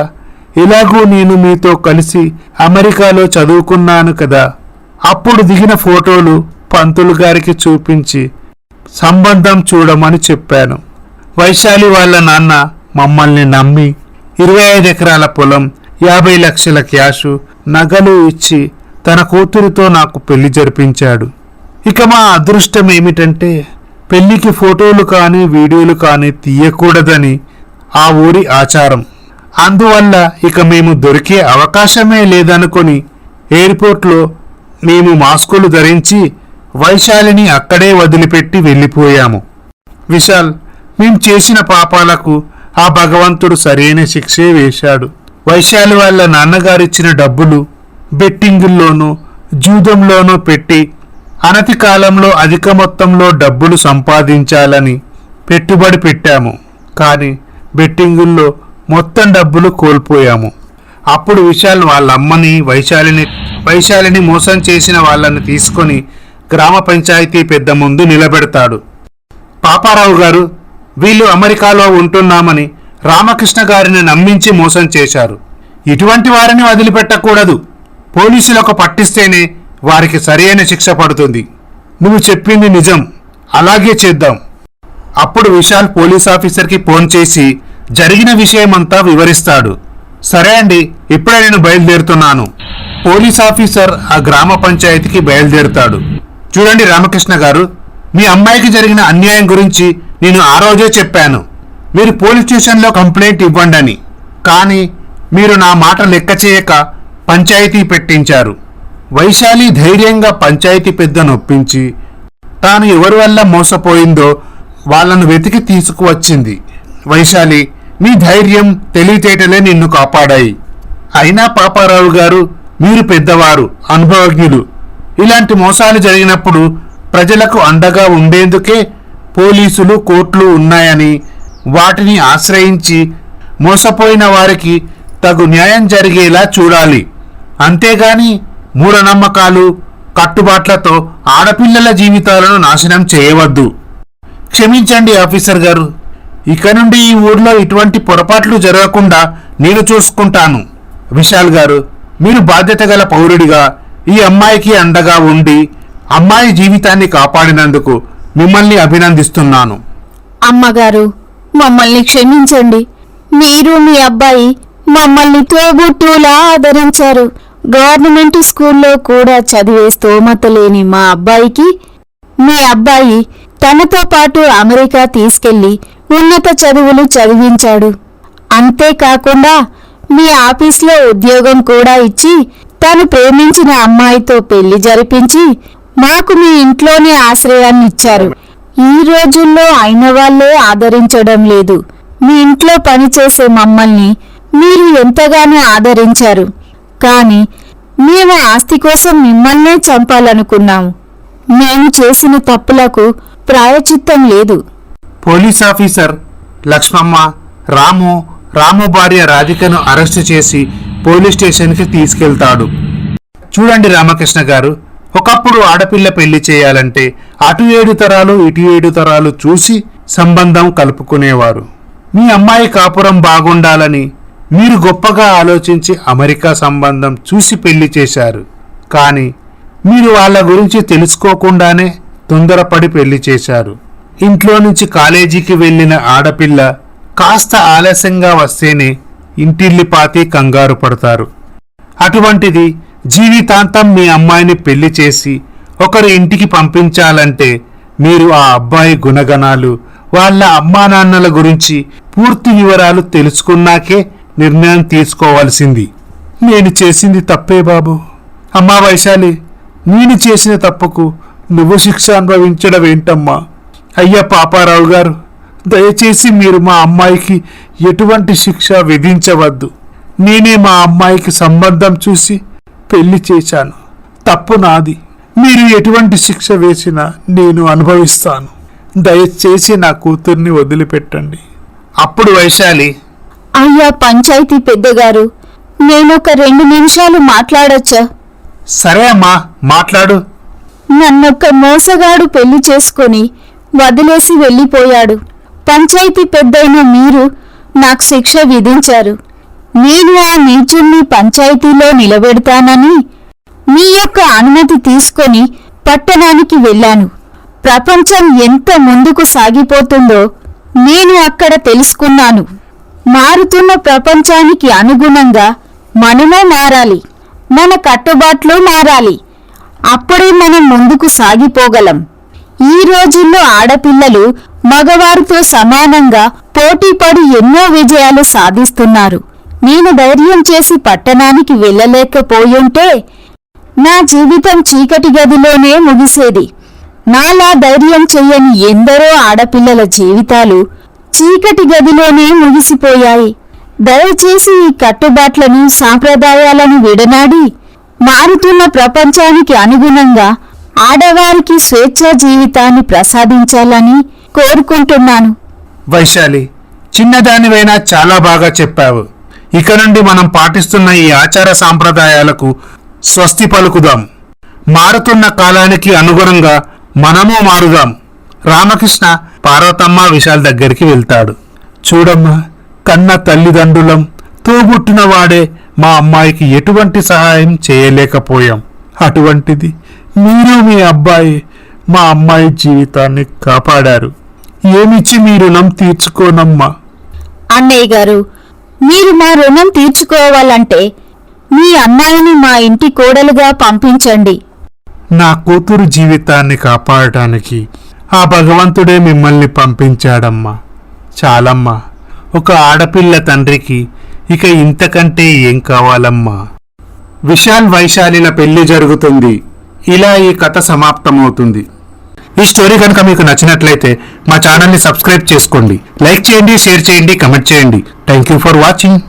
ఎలాగో నేను మీతో కలిసి అమెరికాలో చదువుకున్నాను కదా. అప్పుడు దిగిన ఫోటోలు పంతులు గారికి చూపించి సంబంధం చూడమని చెప్పాను. వైశాలి వాళ్ళ నాన్న మమ్మల్ని నమ్మి 25 ఎకరాల పొలం, 50 లక్షల క్యాషు, నగలు ఇచ్చి తన కూతురితో నాకు పెళ్లి జరిపించాడు. ఇక మా అదృష్టం ఏమిటంటే పెళ్లికి ఫోటోలు కానీ వీడియోలు కానీ తీయకూడదని ఆ ఊరి ఆచారం. అందువల్ల ఇక మేము దొరికే అవకాశమే లేదనుకొని ఎయిర్పోర్ట్లో మేము మాస్కులు ధరించి వైశాలిని అక్కడే వదిలిపెట్టి వెళ్ళిపోయాము. విశాల్, మేం చేసిన పాపాలకు ఆ భగవంతుడు సరైన శిక్షే వేశాడు. వైశాలి వాళ్ళ నాన్నగారిచ్చిన డబ్బులు బెట్టింగుల్లోనూ జూదంలోనూ పెట్టి అనతి కాలంలో అధిక మొత్తంలో డబ్బులు సంపాదించాలని పెట్టుబడి పెట్టాము. కానీ బెట్టింగుల్లో మొత్తం డబ్బులు కోల్పోయాము. అప్పుడు విశాల్ వాళ్ళ అమ్మని వైశాలిని మోసం చేసిన వాళ్ళని తీసుకొని గ్రామ పంచాయతీ పెద్ద ముందు నిలబెడతాడు. పాపారావు గారు, వీళ్ళు అమెరికాలో ఉంటున్నామని రామకృష్ణ గారిని నమ్మించి మోసం చేశారు. ఇటువంటి వారిని వదిలిపెట్టకూడదు. పోలీసులకు పట్టిస్తేనే వారికి సరైన శిక్ష పడుతుంది. నువ్వు చెప్పింది నిజం, అలాగే చేద్దాం. అప్పుడు విశాల్ పోలీస్ ఆఫీసర్కి ఫోన్ చేసి జరిగిన విషయమంతా వివరిస్తాడు. సరే అండి, ఇప్పుడే నేను బయలుదేరుతున్నాను. పోలీస్ ఆఫీసర్ ఆ గ్రామ పంచాయతీకి బయలుదేరుతాడు. చూడండి రామకృష్ణ గారు, మీ అమ్మాయికి జరిగిన అన్యాయం గురించి నేను ఆ రోజే చెప్పాను. మీరు పోలీస్ స్టేషన్లో కంప్లైంట్ ఇవ్వండి అని. కానీ మీరు నా మాట లెక్క చేయక పంచాయతీ పెట్టించారు. వైశాలి ధైర్యంగా పంచాయతీ పెద్దను ఒప్పించి తాను ఎవరి వల్ల మోసపోయిందో వాళ్ళను వెతికి తీసుకువచ్చింది. వైశాలి, మీ ధైర్యం తెలివితేటలే నిన్ను కాపాడాయి. అయినా పాపారావు గారు, మీరు పెద్దవారు, అనుభవజ్ఞులు. ఇలాంటి మోసాలు జరిగినప్పుడు ప్రజలకు అండగా ఉండేందుకే పోలీసులు, కోర్టులు ఉన్నాయని వాటిని ఆశ్రయించి మోసపోయిన వారికి తగు న్యాయం జరిగేలా చూడాలి. అంతేగాని మూఢనమ్మకాలు, కట్టుబాట్లతో ఆడపిల్లల జీవితాలను నాశనం చేయవద్దు. క్షమించండి ఆఫీసర్ గారు, ఇక నుండి ఈ ఊర్లో ఇటువంటి పొరపాట్లు జరగకుండా నేను చూసుకుంటాను. విశాల్ గారు, మీరు బాధ్యత గల పౌరుడిగా ఈ అమ్మాయికి అండగా ఉండి అమ్మాయి జీవితాన్ని కాపాడినందుకు మిమ్మల్ని అభినందిస్తున్నాను. అమ్మగారు, మమ్మల్ని క్షమించండి. మీరు మీ అబ్బాయి మమ్మల్ని తోబుట్టులా ఆదరించారు. గవర్నమెంట్ స్కూల్లో కూడా చదివే స్తోమత లేని మా అబ్బాయికి మీ అబ్బాయి తనతో పాటు అమెరికా తీసుకెళ్లి ఉన్నత చదువులు చదివించాడు. అంతేకాకుండా మీ ఆఫీస్లో ఉద్యోగం కూడా ఇచ్చి తను ప్రేమించిన అమ్మాయితో పెళ్లి జరిపించి మాకు మీ ఇంట్లోనే ఆశ్రయాన్ని ఇచ్చారు. ఈ రోజుల్లో అయిన వాళ్లే ఆదరించడం లేదు. మీ ఇంట్లో పనిచేసే మమ్మల్ని మీరు ఎంతగానో ఆదరించారు. కాని మేము ఆస్తి కోసం మిమ్మల్నే చంపాలనుకున్నాము. మేము చేసిన తప్పులకు ప్రాయచిత్తం లేదు. పోలీస్ ఆఫీసర్ లక్ష్మమ్మ రాము భార్య రాధికను అరెస్టు చేసి పోలీస్ స్టేషన్కి తీసుకెళ్తాడు. చూడండి రామకృష్ణ గారు, ఒకప్పుడు ఆడపిల్ల పెళ్లి చేయాలంటే అటు 7 తరాలు ఇటు 7 తరాలు చూసి సంబంధం కలుపుకునేవారు. మీ అమ్మాయి కాపురం బాగుండాలని మీరు గొప్పగా ఆలోచించి అమెరికా సంబంధం చూసి పెళ్లి చేశారు. కానీ మీరు వాళ్ళ గురించి తెలుసుకోకుండానే తొందరపడి పెళ్లి చేశారు. ఇంట్లో నుంచి కాలేజీకి వెళ్ళిన ఆడపిల్ల కాస్త ఆలస్యంగా వస్తేనే ఇంటిల్లిపాతి కంగారు పడతారు. అటువంటిది జీవితాంతం మీ అమ్మాయిని పెళ్లి చేసి ఒకరి ఇంటికి పంపించాలంటే మీరు ఆ అబ్బాయి గుణగణాలు, వాళ్ళ అమ్మానాన్నల గురించి పూర్తి వివరాలు తెలుసుకున్నాకే నిర్ణయం తీసుకోవాల్సింది. నేను చేసింది తప్పే బాబు. అమ్మా వైశాలి, నేను చేసిన తప్పుకు నువ్వు శిక్ష అనుభవించడం ఏంటమ్మా? అయ్యా పాపారావు గారు, దయచేసి మీరు మా అమ్మాయికి ఎటువంటి శిక్ష విధించవద్దు. నేనే మా అమ్మాయికి సంబంధం చూసి పెళ్లి చేశాను. తప్పు నాది. మీరు ఎటువంటి శిక్ష వేసినా నేను అనుభవిస్తాను. దయచేసి నా కూతుర్ని వదిలిపెట్టండి. అప్పుడు వైశాలి, అయ్యా పంచాయతీ పెద్దగారు, నేనొక 2 నిమిషాలు మాట్లాడొచ్చా? సరే అమ్మా, మాట్లాడు. నన్నొక్క మోసగాడు పెళ్లి చేసుకొని వదిలేసి వెళ్ళిపోయాడు. పంచాయతీ పెద్దయిన మీరు నాకు శిక్ష విధించారు. నేను ఆ నీచుణ్ణి పంచాయతీలో నిలబెడతానని మీ యొక్క అనుమతి తీసుకొని పట్టణానికి వెళ్ళాను. ప్రపంచం ఎంత ముందుకు సాగిపోతుందో నేను అక్కడ తెలుసుకున్నాను. మారుతున్న ప్రపంచానికి అనుగుణంగా మనమే మారాలి. మన కట్టుబాట్లు మారాలి. అప్పుడే మనం ముందుకు సాగిపోగలం. ఈ రోజుల్లో ఆడపిల్లలు మగవారితో సమానంగా పోటీపడి ఎన్నో విజయాలు సాధిస్తున్నారు. నేను ధైర్యం చేసి పట్టణానికి వెళ్ళలేకపోయుంటే నా జీవితం చీకటి గదిలోనే ముగిసేది. నాలా ధైర్యం చెయ్యని ఎందరో ఆడపిల్లల జీవితాలు చీకటి గదిలోనే ముగిసిపోయాయి. దయచేసి ఈ కట్టుబాట్లను, సాంప్రదాయాలను విడనాడి మారుతున్న ప్రపంచానికి అనుగుణంగా ఆడవారికి స్వేచ్ఛా జీవితాన్ని ప్రసాదించాలని కోరుకుంటున్నాను. వైశాలి, చిన్నదానివైనా చాలా బాగా చెప్పావు. ఇక నుండి మనం పాటిస్తున్న ఈ ఆచార సాంప్రదాయాలకు స్వస్తి పలుకుదాం. మారుతున్న కాలానికి అనుగుణంగా మనము మారుదాం. రామకృష్ణ పార్వతమ్మ విశాల్ దగ్గరికి వెళ్తాడు. చూడమ్మా, కన్న తల్లిదండ్రులం, తోబుట్టిన వాడే మా అమ్మాయికి ఎటువంటి సహాయం చేయలేకపోయాం. అటువంటిది మీరు మీ అబ్బాయి మా అమ్మాయి జీవితాన్ని కాపాడారు. ఏమిచ్చి మీ రుణం తీర్చుకోనమ్మా. అన్నయ్య గారు, మీరు మా రుణం తీర్చుకోవాలంటే మీ అమ్మాయిని మా ఇంటి కోడలుగా పంపించండి. నా కూతురు జీవితాన్ని కాపాడటానికి ఆ భగవంతుడే మిమ్మల్ని పంపించాడమ్మా. చాలమ్మా. ఒక ఆడపిల్ల తండ్రికి ఇక ఇంతకంటే ఏం కావాలమ్మా. విశాల్ వైశాలిల పెళ్లి జరుగుతుంది. ఇలా ఈ కథ సమాప్తమవుతుంది. ఈ స్టోరీ కనుక మీకు నచ్చినట్లయితే మా ఛానల్ని సబ్స్క్రైబ్ చేసుకోండి, లైక్ చేయండి, షేర్ చేయండి, కమెంట్ చేయండి. Thank you for watching.